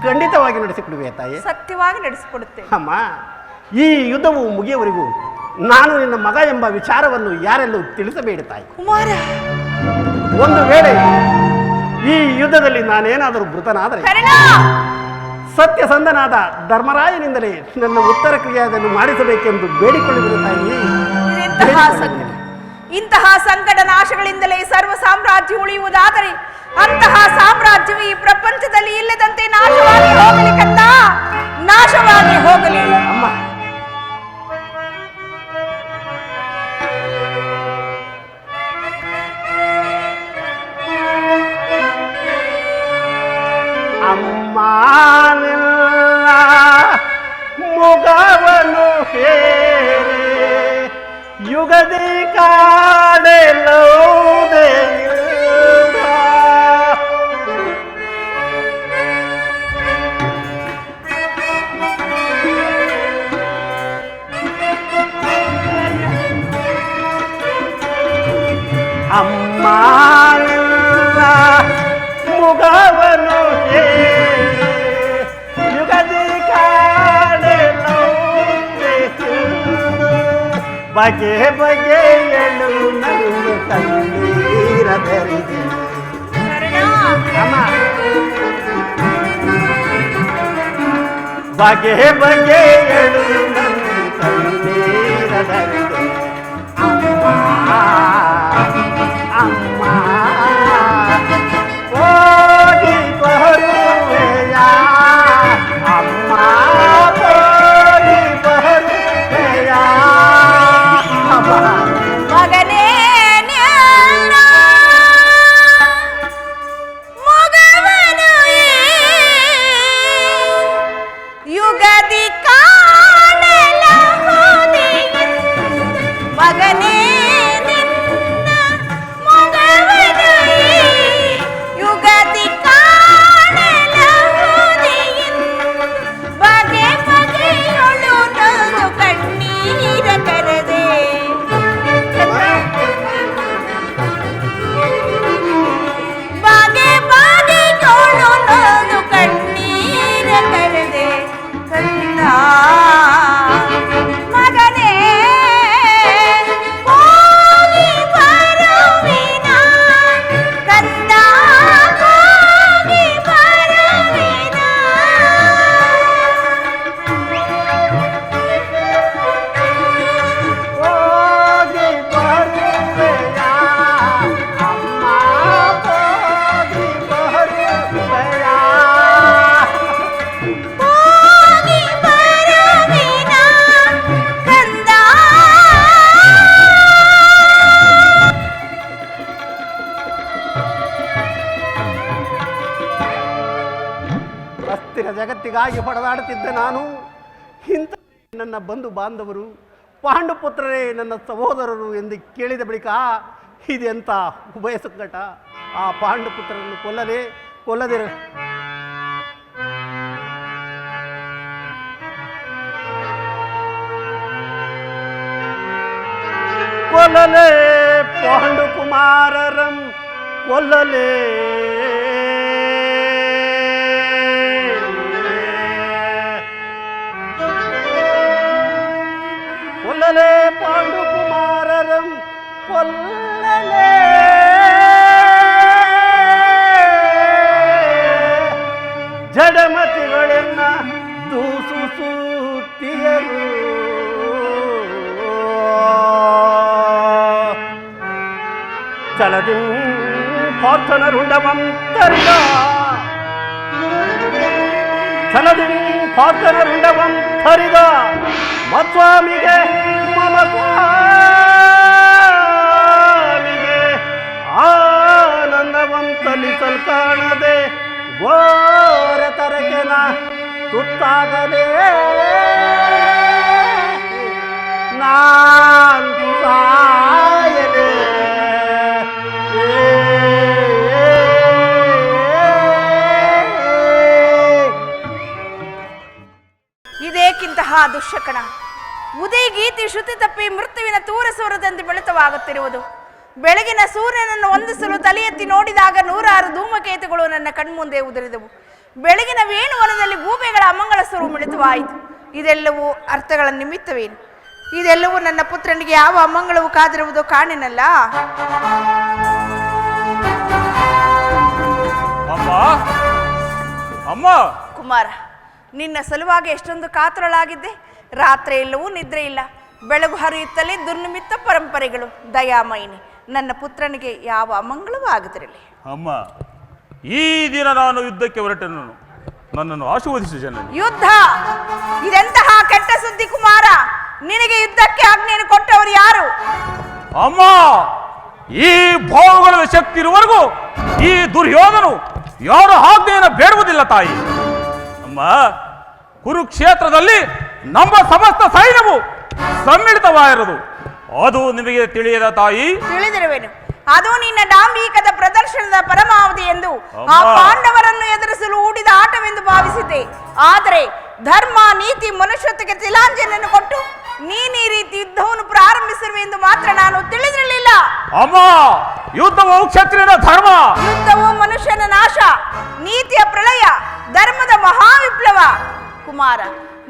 ಖಂಡಿತವಾಗಿ ನಡೆಸಿಕೊಡುವೆ ತಾಯಿ. ಸತ್ಯವಾಗಿ ನಡೆಸಿಕೊಡುತ್ತೇನೆ. ಅಮ್ಮ, ಈ ಯುದ್ಧವು ಮುಗಿಯುವವರೆಗೂ ನಾನು ನಿನ್ನ ಮಗ ಎಂಬ ವಿಚಾರವನ್ನು ಯಾರೆಲ್ಲೂ ತಿಳಿಸಬೇಡ ತಾಯಿ. ಕುಮಾರ, ಒಂದು ವೇಳೆ ಈ ಯುದ್ಧದಲ್ಲಿ ನಾನೇನಾದರೂ ಮೃತನಾದರೆ ಸತ್ಯಸಂಧನಾದ ಧರ್ಮರಾಯನಿಂದಲೇ ನನ್ನ ಉತ್ತರ ಕ್ರಿಯೆಯನ್ನು ಮಾಡಿಸಬೇಕೆಂದು ಬೇಡಿಕೊಳ್ಳುವುದು ತಾಯಿ. ಇಂತಹ ಸಂಕಟ ನಾಶಗಳಿಂದಲೇ ಸರ್ವ ಸಾಮ್ರಾಜ್ಯ ಉಳಿಯುವುದಾದರೆ ಅಂತಹ ಸಾಮ್ರಾಜ್ಯವು ಈ ಪ್ರಪಂಚದಲ್ಲಿ ಇಲ್ಲದಂತೆ ನಾಶವಾಗಿ ಹೋಗಲಿ ಕಂದ, ನಾಶವಾಗಿ ಹೋಗಲಿ. ಅಮ್ಮ, ಅಮ್ಮನೆಲ್ಲ ಮುಗವನು ಹೇರೆ ಯುಗದಿ ಕಾಡೆಲ್ಲೋದೆ ಅಮ್ಮನೆಲ್ಲ ಮುಗವನು ಯುಗದಿ ಕಾಡೆಲ್ಲೋದೆ ಬಗೆ ಬಗೆಯಳು ನನ್ನ ಕಣ್ಣೀರ ಬೆರೆಗೆ. ಅಮ್ಮ, ಬಗೆ ಬಗೆಯಳು ನನ್ನ ಕಣ್ಣೀರ ಬೆರೆಗೆ. ಅಮ್ಮ ಅಮ್ಮ, ಹೋಗಿ ಬರುವೆಯ ಅಮ್ಮ, ಹೋಗಿ ಬರುವೆಯ ಮಗನೇ, ಮಗವನು ಯುಗದಿ ಕಾಣಲಾಗುವುದೇ ಮಗನೇ. ಜಗತ್ತಿಗಾಗಿ ಹೊಡೆದಾಡುತ್ತಿದ್ದ ನಾನು ಇಂಥ ನನ್ನ ಬಂಧು ಬಾಂಧವರು ಪಾಂಡುಪುತ್ರರೇ ನನ್ನ ಸಹೋದರರು ಎಂದು ಕೇಳಿದ ಬಳಿಕ ಇದೆಂಥ ಉಭಯ ಸಂಕಟ. ಆ ಪಾಂಡುಪುತ್ರರನ್ನು ಕೊಲ್ಲದಿರ ಕೊಲ್ಲಲೇ ಪಾಂಡುಕುಮಾರರಂ ಕೊಲ್ಲಲೇ ಮೊದಲೇ ಪಾಂಡುಕುಮಾರರಂ ಕೊಲ್ಲಲೇ ಜಡಮತಿಗಳೆನ್ನ ದೂಸುತ್ತಿಯರು ಚಲದಿ ಪಾರ್ಥನರುಂಡವಂ ತರಿದ ಛಲದಿ ಪಾರ್ಥನರುಂಡವಂ ತರಿದ ಮತ್ಸ್ವಾಮಿಗೆ ಮಮ ಸ್ವಾಮಿಗೆ ಆನಂದವಂ ತಲಿಸಲ್ ಕಾಣದೆ ಘೋರ ತರಕೆನ ತುತ್ತಾಗದೆ ನಾನ್ ಸಾಯಲೆ ಇದೇಕಿಂತಹ ದುಶ್ಶಕಣ ಉದಯಗೀತಿ ಶ್ರುತಿ ತಪ್ಪಿ ಮೃತ್ಯುವಿನ ತೂರಸೂರದಂತೆ ಬೆಳತವಾಗುತ್ತಿರುವುದು. ಬೆಳಗಿನ ಸೂರ್ಯನನ್ನು ಹೊಂದಿಸಲು ತಲೆ ಎತ್ತಿ ನೋಡಿದಾಗ 106 ಧೂಮಕೇತುಗಳು ನನ್ನ ಕಣ್ಮುಂದೆ ಉದುರಿದವು. ಬೆಳಗಿನ ವೇಣುವನದಲ್ಲಿ ಗೂಬೆಗಳ ಅಮಂಗಳ ಸ್ವರ ಮಿಳಿತವಾಯಿತು. ಇದೆಲ್ಲವೂ ಅರ್ಥಗಳ ನಿಮಿತ್ತವೇನು? ಇದೆಲ್ಲವೂ ನನ್ನ ಪುತ್ರನಿಗೆ ಯಾವ ಅಮಂಗಳವು ಕಾದಿರುವುದೋ ಕಾಣೆನಲ್ಲ. ಕುಮಾರ, ನಿನ್ನ ಸಲುವಾಗಿ ಎಷ್ಟೊಂದು ಕಾತುರಳಾಗಿದ್ದೆ. ರಾತ್ರಿ ಎಲ್ಲವೂ ನಿದ್ರೆ ಇಲ್ಲ, ಬೆಳಗು ಹರಿಯುತ್ತಲೇ ದುರ್ನಿಮಿತ್ತ ಪರಂಪರೆಗಳು. ದಯಾಮಯಿನಿ, ನನ್ನ ಪುತ್ರನಿಗೆ ಯಾವ ಅಮಂಗಳವೂ ಆಗದಿರಲಿ. ಅಮ್ಮ, ಈ ದಿನ ನಾನು ಯುದ್ಧಕ್ಕೆ ಹೊರಟನು, ನನ್ನನ್ನು ಆಶೀರ್ವದಿಸು ಜನನಿ. ಯುದ್ಧ? ಇದೆಂತಹ ಕೆಟ್ಟ ಸುದ್ದಿ ಕುಮಾರ. ನಿನಗೆ ಯುದ್ಧಕ್ಕೆ ಆಜ್ಞೆಯನ್ನು ಕೊಟ್ಟವರು ಯಾರು? ಅಮ್ಮ, ಈ ಭಾವಗಳ ಶಕ್ತಿ ಇರುವವರೆಗೂ ಈ ದುರ್ಯೋಧನು ಯಾರು ಆಜ್ಞೆಯನ್ನು ಬೇಡುವುದಿಲ್ಲ ತಾಯಿ. ಅಮ್ಮ, ಕುರುಕ್ಷೇತ್ರದಲ್ಲಿ ನಮ್ಮ ಸಮಸ್ತ ಸೈನ್ಯವು ಸಮ್ಮಿಳಿತವಾಗಿರುವುದು ಅದು ನಿಮಗೆ ತಿಳಿಯದ ತಾಯಿ? ತಿಳಿದಿರುವೆನು. ಅದು ನಿನ್ನ ಡಾಂಬಿಕದ ಪ್ರದರ್ಶನದ ಪರಮಾವಧಿ ಎಂದು ಆ ಪಾಂಡವರನ್ನು ಎದುರಿಸಲು ಹೂಡಿದ ಆಟವೆಂದು ಭಾವಿಸಿದ್ದೆ. ಆದರೆ ಧರ್ಮ, ನೀತಿ, ಮನುಷ್ಯತ್ವಕ್ಕೆ ತಿಲಾಂಜಲಿಯನ್ನು ಕೊಟ್ಟು ನೀನು ಈ ರೀತಿ ಯುದ್ಧವನ್ನು ಪ್ರಾರಂಭಿಸಿರುವೆ ಎಂದು ಮಾತ್ರ ನಾನು ತಿಳಿದಿರಲಿಲ್ಲ. ಅಮ್ಮ, ಯುದ್ಧವು ಕ್ಷತ್ರಿಯನ ಧರ್ಮ. ಯುದ್ಧವು ಮನುಷ್ಯನ ನಾಶ, ನೀತಿಯ ಪ್ರಳಯ, ಧರ್ಮದ ಮಹಾವಿಪ್ಲವ. ಕುಮಾರ,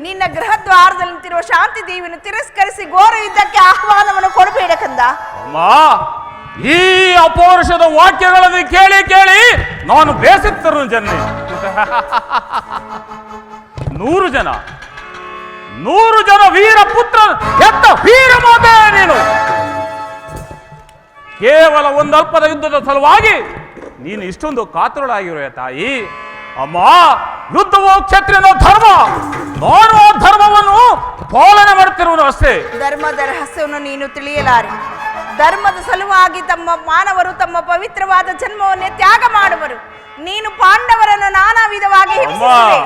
ನಿನ್ನ ಗೃಹದ್ವಾರದಲ್ಲಿ ನಿಂತಿರುವ ಶಾಂತಿ ದೇವಿಯನ್ನು ತಿರಸ್ಕರಿಸಿ ಘೋರ ಯುದ್ಧಕ್ಕೆ ಆಹ್ವಾನವನ್ನು ಕೊಡಬೇಡ ಕಂದ. ಅಮ್ಮ, ಈ ಅಪೌರುಷದ ವಾಕ್ಯಗಳನ್ನು ಕೇಳಿ ಕೇಳಿ ನಾನು ಬೇಸತ್ತರು ಜನನಿ. 100 ಜನ ವೀರ ಪುತ್ರ ಎತ್ತ ವೀರ ಮಾತೆ ನೀನು. ಕೇವಲ ಒಂದಲ್ಪದ ಯುದ್ಧದ ಸಲುವಾಗಿ ನೀನು ಇಷ್ಟೊಂದು ಕಾತುರಳಾಗಿರುವೆ ತಾಯಿ. ಅಮ್ಮ, ಯುದ್ಧವು ಕ್ಷತ್ರಿಯನ ಧರ್ಮ. ನಾನು ಆ ಧರ್ಮವನ್ನು ಪಾಲನೆ ಮಾಡುತ್ತಿರುವುದು ಅಷ್ಟೇ. ಧರ್ಮದ ರಹಸ್ಯವನ್ನು ನೀನು ತಿಳಿಯಲಾರೆ. ಧರ್ಮದ ಸಲುವಾಗಿ ಮಾನವರು ತಮ್ಮ ಪವಿತ್ರವಾದ ಜನ್ಮವನ್ನೇ ತ್ಯಾಗ ಮಾಡುವರು. ನೀನು ಪಾಂಡವರನ್ನು ನಾನಾ ವಿಧವಾಗಿ ಹಿಂಸಿಸಿದೆ,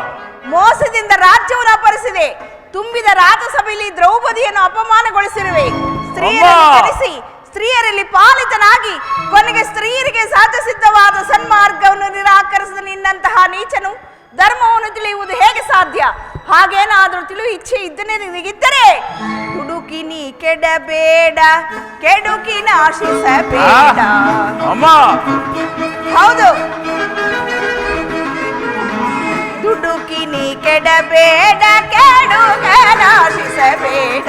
ಮೋಸದಿಂದ ರಾಜ್ಯವನ್ನು ಅಪಹರಿಸಿದೆ, ತುಂಬಿದ ರಾಜಸಭೆಯಲ್ಲಿ ದ್ರೌಪದಿಯನ್ನು ಅಪಮಾನಗೊಳಿಸಿರುವೆ, ಸ್ತ್ರೀಯರನ್ನು ಕರೆಸಿ ಸ್ತ್ರೀಯರಲ್ಲಿ ಪಾಲಿತನಾಗಿ ಕೊನೆಗೆ ಸ್ತ್ರೀಯರಿಗೆ ಸಾಧಿಸಿದ್ದವಾದ ಸನ್ಮಾರ್ಗವನ್ನು ನಿರಾಕರಿಸಿದ ನಿನ್ನಂತಹ ನೀಚನು ಧರ್ಮವನ್ನು ತಿಳಿಯುವುದು ಹೇಗೆ ಸಾಧ್ಯ? ಹಾಗೇನಾದ್ರೂ ತಿಳಿಯುವ ಇಚ್ಛೆ ಇದ್ದನೇ ನಿನಗಿದ್ದರೆ ದುಡುಕಿ ನೀ ಕೆಡಬೇಡ, ಕೆಡುಕಿ ನಾಶಿಸಬೇಡ. ಹೌದು, ದುಡುಕಿ ನೀ ಕೆಡಬೇಡ, ಕೆಡುಕ ನಾಶಿಸಬೇಡ.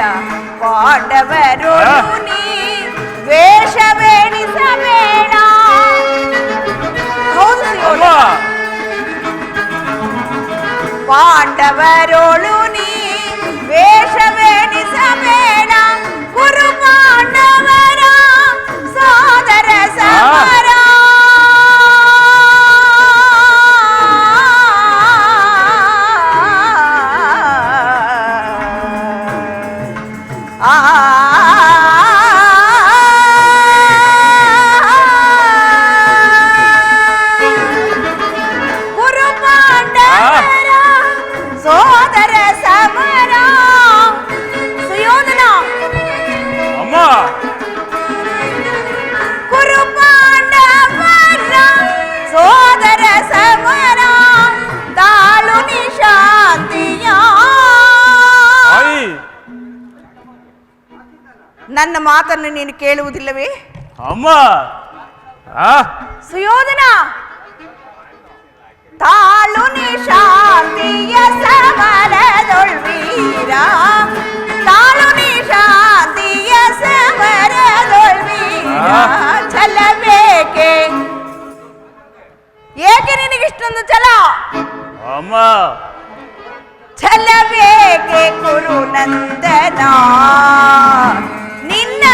ಪಾಂಡವರು ನೀ ವೇಷವೆಣಿಸಬೇಡ. ಹೌದು, ಪಾಂಡವರೋಳು ನೀ ವೇಷವೆಣಿಸಬೇಡ. ಕುರು ಪಾಂಡವರ ಸೋದರ ಸಮರ. ನನ್ನ ಮಾತನ್ನು ನೀನು ಕೇಳುವುದಿಲ್ಲವೇ? ಅಮ್ಮ, ಸುಯೋಧನ, ತಾಳು ನೀ ಶಾಂತಿಯ ಸಮರದೊಳ್ವೀರ, ತಾಳು ನೀ ಶಾಂತಿಯ ಗುರುನಂದನ ನಿನ್ನ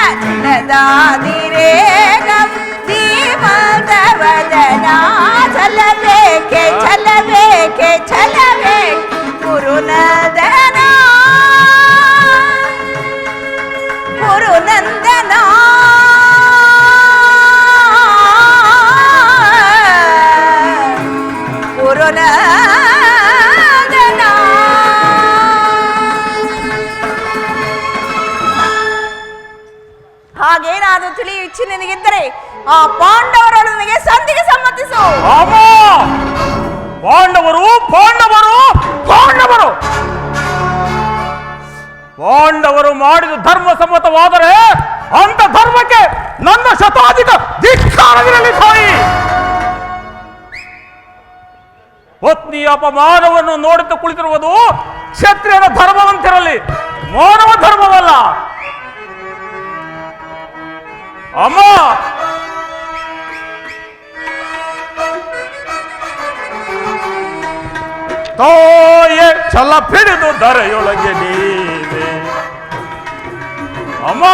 ನದಾದಿರೇಗಂ ದೀಪದವದನ ಚಲಬೇಕೆ ಚಲಬೇಕೆ ಚಲಬೇಕೆ ಗುರುನಂದನ ಗುರುನಂದನ ಗುರುನಂದನ ಹಾಗೇನಾದ್ರೂ ತಿಳಿಯುವ ಇಚ್ಛೆ ನಿನಗಿದ್ದರೆ ಆ ಪಾಂಡವರೊಡನೆಗೆ ಸಂಧಿಗೆ ಸಮ್ಮತಿಸು. ಪಾಂಡವರು ಪಾಂಡವರು ಪಾಂಡವರು ಪಾಂಡವರು ಮಾಡಿದ ಧರ್ಮ ಸಮ್ಮತವಾದರೆ ಅಂತ ಧರ್ಮಕ್ಕೆ ನನ್ನ ಶತಾಧಿಕ ಧಿಕ್ಕಾರವಿರಲಿ ತಾಯಿ. ಪತ್ನಿಯ ಅಪಮಾನವನ್ನು ನೋಡುತ್ತಾ ಕುಳಿತಿರುವುದು ಕ್ಷತ್ರಿಯನ ಧರ್ಮವಂತಿರಲಿ, ಮಾನವ ಧರ್ಮವಲ್ಲ. ಅಮ್ಮ ತಾಯೇ ಛಲ ಪಿಡಿದು ಧರೆಯೊಳಗೆ ನೀವೆ. ಅಮ್ಮ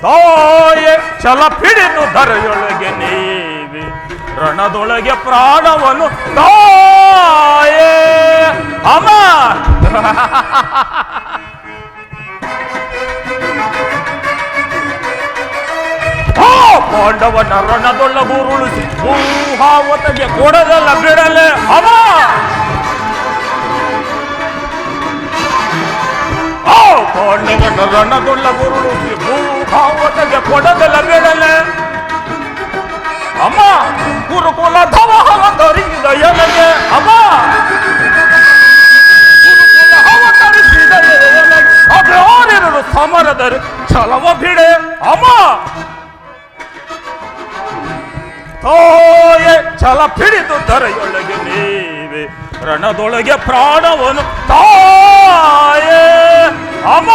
ತಾಯೇ ಛಲ ಪಿಡಿದು ಧರೆಯೊಳಗೆ ನೀವೆ, ರಣದೊಳಗೆ ಪ್ರಾಣವನ್ನು ತಾಯೇ. ಅಮ್ಮ ಪಾಂಡವನ ರಣದೊಳ್ಳ ಉರುಳಿಸಿ ಭೂಹಾವತಗೆ ಕೊಡದಲ್ಲ ಬಿಡಲೆ. ಅಮ್ಮ ಪಾಂಡವನ ರಣದೊಳ್ಳ ಉರುಳಿಸಿ ಭೂಹಾವತಗೆ ಕೊಡದಲ್ಲ ಬಿಡಲೆ. ಅಮ್ಮ ಗುರುಕುಲ ಧವಹವ ಧರಿಸಿದ ಎಲೆಗೆ. ಅಮ್ಮ ಗುರುಕುಲ ಹವ ಧರಿಸಿದ ಎಲೆಗೆ ಅದ್ಯಾರಿರಲು ಸಮರದರೆ ಛಲವ ಬಿಡೆ. ಅಮ್ಮ ತಾಯೇ ಛಲ ಪಿಡಿದು ಧರೆಯೊಳಗೆ ನೀವೆ, ರಣದೊಳಗೆ ಪ್ರಾಣವನ್ನು ತಾಯೇ. ಅಮ್ಮ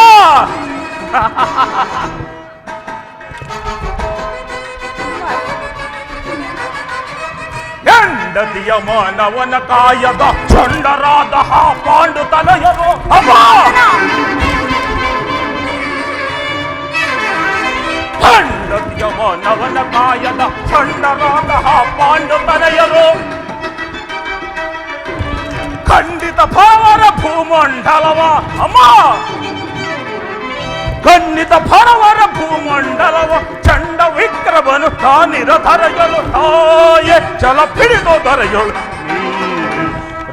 ಹೆಂಡತಿಯ ಮಾನವನ ಕಾಯದ ಚಂಡರಾದ ಪಾಂಡು ತನಯರು. ಅಮ್ಮ ಹೆಂಡತಿಯ ಮಾನವನ ಕಾಯದ ಚಂಡರಾದ ಪಾಂಡು ತನಯರು, ಖಂಡಿತ ಭಾವರ ಭೂಮಂಡಲವ. ಅಮ್ಮ ಖಂಡಿತ ಭರವರ ಭೂಮಂಡಲವ ಚಂಡ ವಿಕ್ರಮನು ತಾನಿರ ಧರೆಯಲು. ತಾಯೇ ಛಲ ಪಿಡಿದು ಧರೆಯಳು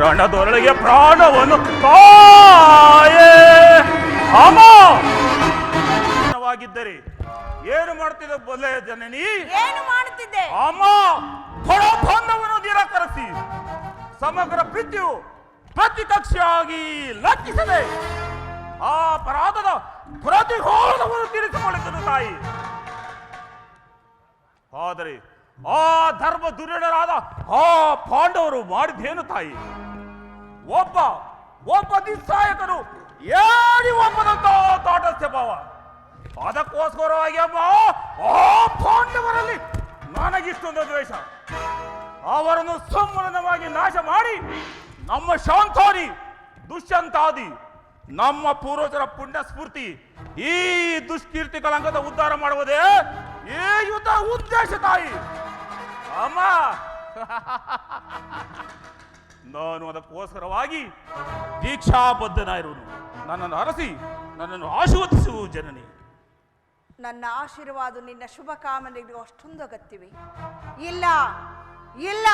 ರಣದೊಳಗೆ ಪ್ರಾಣವನ್ನು ತಾಯೇ. ಅಮವಾಗಿದ್ದರೆ ಏನು ಮಾಡ್ತಿದ್ದ ಬೊಲೆ ಜನನಿ? ಏನು ಮಾಡುತ್ತಿದ್ದೆ? ಅಮ್ಮ ಫಲವನ್ನು ನಿರಾಕರಿಸಿ ಸಮಗ್ರ ಪ್ರೀತಿಯು ಪ್ರತಿಕಕ್ಷೆಯಾಗಿ ಲಕ್ಷಿಸದೆ ಆ ಅಪರಾಧದ ಪ್ರತಿಘೋಷವನ್ನು ತೀರಿಸಿಕೊಳ್ಳುತ್ತದೆ ತಾಯಿ. ಆದರೆ ಆ ಧರ್ಮ ದುರ್ಯರಾದ ಆ ಪಾಂಡವರು ಮಾಡಿದ್ದೇನು ತಾಯಿ? ಒಬ್ಬ ನಿಸ್ಸಾಯಕರು ಏಳಿ ಒಬ್ಬದಂತ ತಾಟಸ್ಥ್ಯ ಭಾವ. ಅದಕ್ಕೋಸ್ಕರವಾಗಿ ಅಮ್ಮ ಆ ಪಾಂಡವರಲ್ಲಿ ನನಗಿಷ್ಟೊಂದು ದ್ವೇಷ. ಅವರನ್ನು ಸಂಪೂರ್ಣವಾಗಿ ನಾಶ ಮಾಡಿ ನಮ್ಮ ಶಾಂತಾದಿ ದುಷ್ಯಂತಾದಿ ನಮ್ಮ ಪೂರ್ವಜರ ಪುಣ್ಯ ಸ್ಫೂರ್ತಿ ಈ ದುಷ್ಕೀರ್ತಿ ಕಳಂಕದ ಉದ್ಧಾರ ಮಾಡುವುದೇ ಈ ಯುದ್ಧ ಉದ್ದೇಶ ತಾಯಿ. ಅಮ್ಮ ನಾನು ಅದಕ್ಕೋಸ್ಕರವಾಗಿ ದೀಕ್ಷಾಬದ್ಧನಾಗಿರುವನು. ನನ್ನನ್ನು ಅರಸಿ ನನ್ನನ್ನು ಆಶೀರ್ವದಿಸು ಜನನಿ. ನನ್ನ ಆಶೀರ್ವಾದ ನಿನ್ನ ಶುಭ ಕಾಮನೆಗೆ ಅಷ್ಟೊಂದು ಅಗತ್ಯವೇ? ಇಲ್ಲ ಇಲ್ಲ,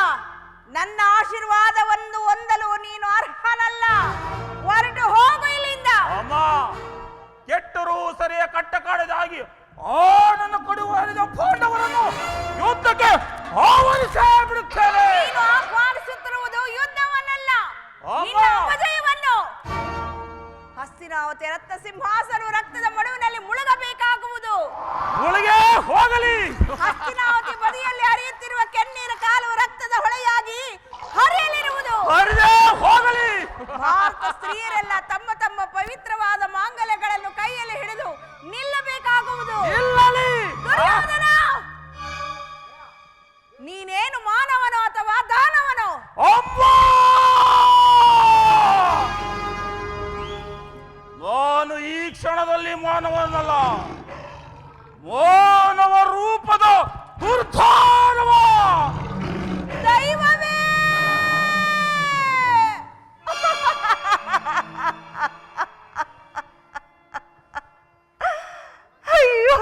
ನನ್ನ ಆಶೀರ್ವಾದವನ್ನು ಹೊಂದಲು ನೀನು ಅರ್ಹನಲ್ಲ. ಹೊರಟು ಹೋಗು ಇಲ್ಲಿಂದ. ಅಮ್ಮ ಕೆಟ್ಟರೂ ಸರಿಯ ಕಟ್ಟ ಕಾಡದಾಗಿ ಆ ನನ್ನ ಕೊಡುವ ಪಾಂಡವರನ್ನು ಯುದ್ಧಕ್ಕೆ ಆಹ್ವಾನಿಸೇ ಬಿಡುತ್ತೇನೆ. ನೀನು ಆಹ್ವಾನಿಸುತ್ತಿರುವುದು ಯುದ್ಧವನ್ನಲ್ಲ, ನಿನ್ನ ಅಪಜಯವನ್ನು. ಹಸ್ತಿನಾವತಿ ರತ್ನ ಸಿಂಹಾಸನವು ರಕ್ತದ ಮಡುವಿನಲ್ಲಿ ಮುಳುಗಬೇಕಾಗುವುದು. ಮುಳುಗೆ ಹೋಗಲಿ. ಹಸ್ತಿನಾವತಿ ಬದಿಯಲ್ಲಿ ಹರಿಯುತ್ತಿರುವ ಕೆನ್ನೀರ ಕಾಲುವ ರಕ್ತದ ಹೊಳೆಯಾಗಿ ಹರಿಯಲಿರುವುದು. ಹೋಗಲಿ. ಭಾರತ ಸ್ತ್ರೀಯರೆಲ್ಲ ತಮ್ಮ ತಮ್ಮ ಪವಿತ್ರವಾದ ಮಾಂಗಲ್ಯಗಳನ್ನು ಕೈಯಲ್ಲಿ ಹಿಡಿದು ನಿಲ್ಲಬೇಕಾಗುವುದು. ದುರ್ಯೋಧನ, ನೀನೇನು ಮಾನವನೋ ಅಥವಾ ದಾನವನೋ? ಸ್ಥಾನದಲ್ಲಿ ಮಾನವನಲ್ಲ, ಮಾನವ ರೂಪದ ದುರ್ಧಾನವ. ದೈವವೇ! ಅಯ್ಯೋ,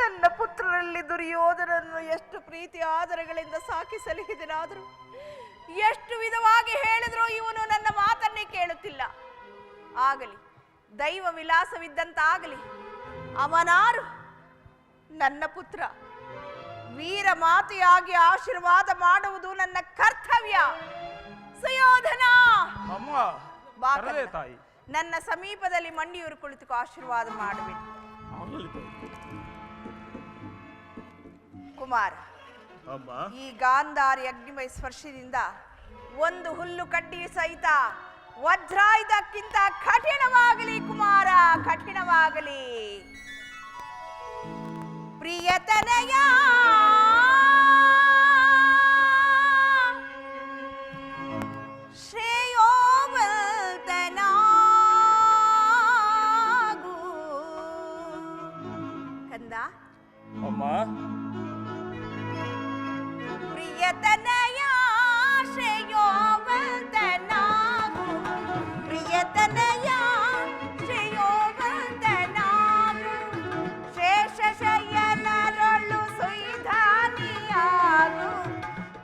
ನನ್ನ ಪುತ್ರರಲ್ಲಿ ದುರ್ಯೋಧನನ್ನು ಎಷ್ಟು ಪ್ರೀತಿ ಆದರಗಳಿಂದ ಸಾಕಿ ಸಲಹಿದನಾದರೂ, ಎಷ್ಟು ವಿಧವಾಗಿ ಹೇಳಿದ್ರು ಇವನು ನನ್ನ ಮಾತನ್ನೇ ಕೇಳುತ್ತಿಲ್ಲ. ಆಗಲಿ, ದೈವ ವಿಲಾಸವಿದ್ದಂತಾಗಲಿ. ಅವನಾರು ನನ್ನ ಪುತ್ರ. ವೀರ ಮಾತೆಯಾಗಿ ಆಶೀರ್ವಾದ ಮಾಡುವುದು ನನ್ನ ಕರ್ತವ್ಯ. ಸುಯೋಧನ, ಅಮ್ಮ, ಬಾ ಕರೆದೆ ತಾಯಿ. ನನ್ನ ಸಮೀಪದಲ್ಲಿ ಮಂಡಿಯೂರು ಕುಳಿತುಕೋ, ಆಶೀರ್ವಾದ ಮಾಡಬೇಕು. ಕುಮಾರ, ಅಮ್ಮ, ಈ ಗಾಂಧಾರಿ ಅಗ್ನಿಮಯ ಸ್ಪರ್ಶದಿಂದ ಒಂದು ಹುಲ್ಲು ಕಡ್ಡಿ ಸಹಿತ ವಜ್ರಾಯುಧಕ್ಕಿಂತ ಕಠಿಣವಾಗಲಿ ಕುಮಾರ, ಕಠಿಣವಾಗಲಿ. ಪ್ರಿಯತನಯ ಶ್ರೇಯೋವಲ್ತನಾಗು. ಕಂದ, ಅಮ್ಮ, ಪ್ರಿಯತನಯ ಶ್ರೇಯೋವಲ್ತನಾಗು, ಪ್ರಿಯತನಯ ಶ್ರೇಯೋವಲ್ತನಾಗು. ಶೇಷ ಶಯನರೊಳು ಸುಧಾನಿಯಾಗು,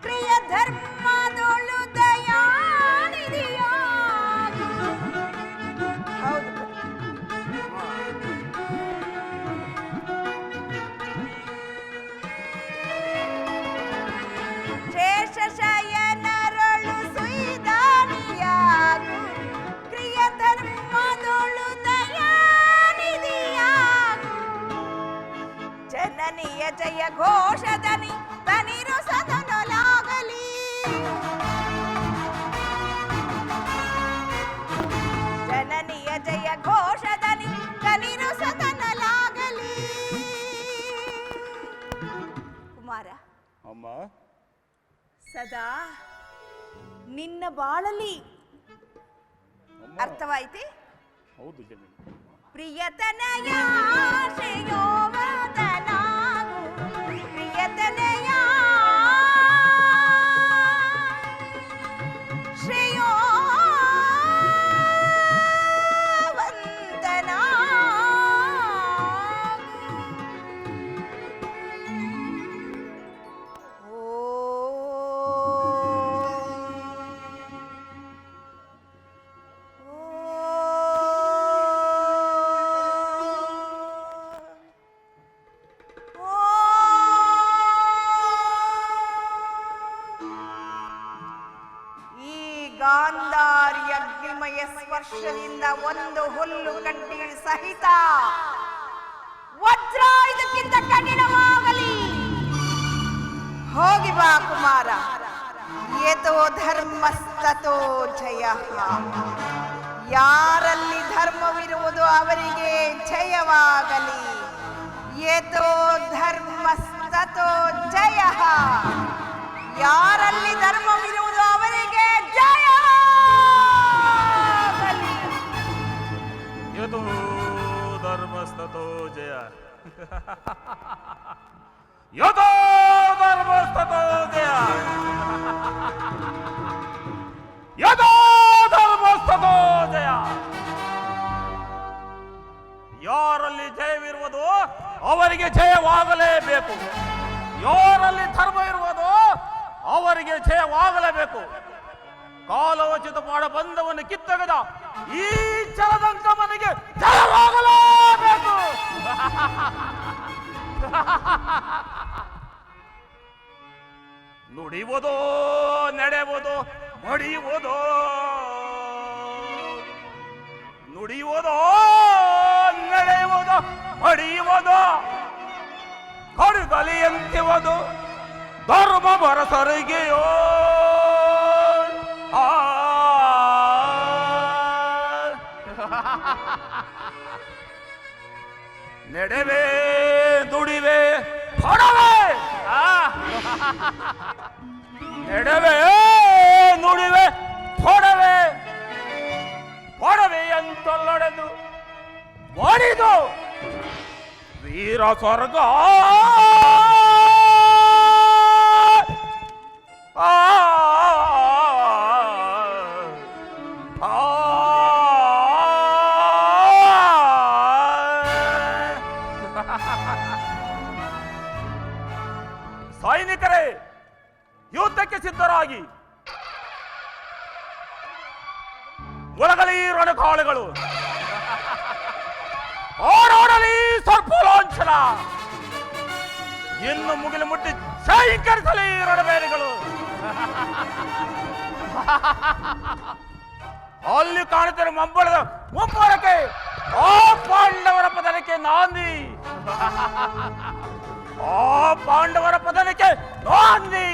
ಪ್ರಿಯ ಧರ್ಮದೊಳು ದಯಾನಿಧಿಯಾಗು. ಹೌದು, ಶೇಷ ಶಯನರೊಳು ಸುಧಾನಿಯಾಗು, ಪ್ರಿಯ ಧರ್ಮದೊಳು ದಯಾನಿಧಿಯಾಗು. ಜನನಿಯ ಜಯ ಘೋಷದನಿ ತನಿರು ಸದನಲಾಗಲಿ, ಜನನಿಯ ಜಯ ಘೋಷದನಿ ತನಿರು ಸದನಲಾಗಲಿ. ಕುಮಾರ, ಅಮ್ಮ, ಸದಾ ನಿನ್ನ ಬಾಳಲಿ. ಅಮ್ಮ. ಅರ್ಥವಾಯ್ತೆ? ಹೌದು ಜಮೀನು. ಪ್ರಿಯತನಯ ಶ್ರೇಯೋವದನಾಗು, ಪ್ರಿಯತನಯ ಶ್ರೇಯೋವಂತನಾಗು. ಈ ಗಾಂಧಾರಿ ಅಗ್ನಿಮಯ ಸ್ಪರ್ಶದಿಂದ ಒಂದು ಹುಲ್ಲು ಕಡ್ಡಿ ಸಹಿತ ವಜ್ರಾಯುಧಕ್ಕಿಂತ ಕಠಿಣವಾಗಲಿ. ಹೋಗಿ ಬಾ ಕುಮಾರ. ಯತೋ ಧರ್ಮಸ್ತತೋ ಜಯ. ಯಾರಲ್ಲಿ ಧರ್ಮವಿರುವುದು ಅವರಿಗೆ ಜಯವಾಗಲಿ. ಯತೋ ಧರ್ಮಸ್ತತೋ ಜಯ. ಯಾರಲ್ಲಿ ಧರ್ಮವಿರುವುದು ಅವರಿಗೆ ಜಯವಾಗಲಿ. ಯತೋ ಧರ್ಮಸ್ತತೋ ಜಯ. ಯತೋ ಧರ್ಮಸ್ತತೋ ಜಯ. ಯತೋ ಧರ್ಮಸ್ತತೋ ಜಯ. ಯಾರಲ್ಲಿ ಜಯವಿರುವುದು ಅವರಿಗೆ ಜಯವಾಗಲೇಬೇಕು. ಯಾರಲ್ಲಿ ಧರ್ಮ ಇರುವುದು ಅವರಿಗೆ ಜಯವಾಗಲೇಬೇಕು. ಕಾಲೋಚಿತ ಮಾಡ ಬಂದವನ್ನು ಕಿತ್ತಗದ ಈ ಚಲದಂಕ ಮನೆಗೆ ಜಯವಾಗಲೇಬೇಕು. ನುಡಿಯುವುದೋ ನಡೆಯುವುದೋ ಮಡಿಯುವುದೋ, ನುಡಿಯುವುದೋ ನಡೆಯುವುದೋ ಮಡಿಯುವುದೋ, ಕಡುಗಲಿಯಂತಿರುವುದು ಧರ್ಮ ಬರಸರಿಗೆಯೋ. ನಡೆವೆ ದುಡಿವೆ ಹೊಡವೆ. ನಡೆವೆ ನುಡಿವೆ ಹೊಡವೆ. ಹೊಡವೆ ಸ್ವರ್ಗ ಸೈನಿಕರೇ, ಯುದ್ಧಕ್ಕೆ ಸಿದ್ಧರಾಗಿ ಒಳಗಲಿ ರಣಕಾಳುಗಳು, ಓಡೋಡಲಿ ಸರ್ಪಲಾಂಛನ, ಇನ್ನು ಮುಗಿಲು ಮುಟ್ಟಿ ಶೈಕರಿಸಲಿ ರಣಬೇರಿಗಳು. ಅಲ್ಲಿ ಕಾಣುತ್ತಿರುವ ಮುಂಬಳಕ್ಕೆ ಆ ಪಾಂಡವರ ಪದನಕ್ಕೆ ನಾಂದಿ, ಆ ಪಾಂಡವರ ಪದನಕ್ಕೆ ನಾಂದಿ.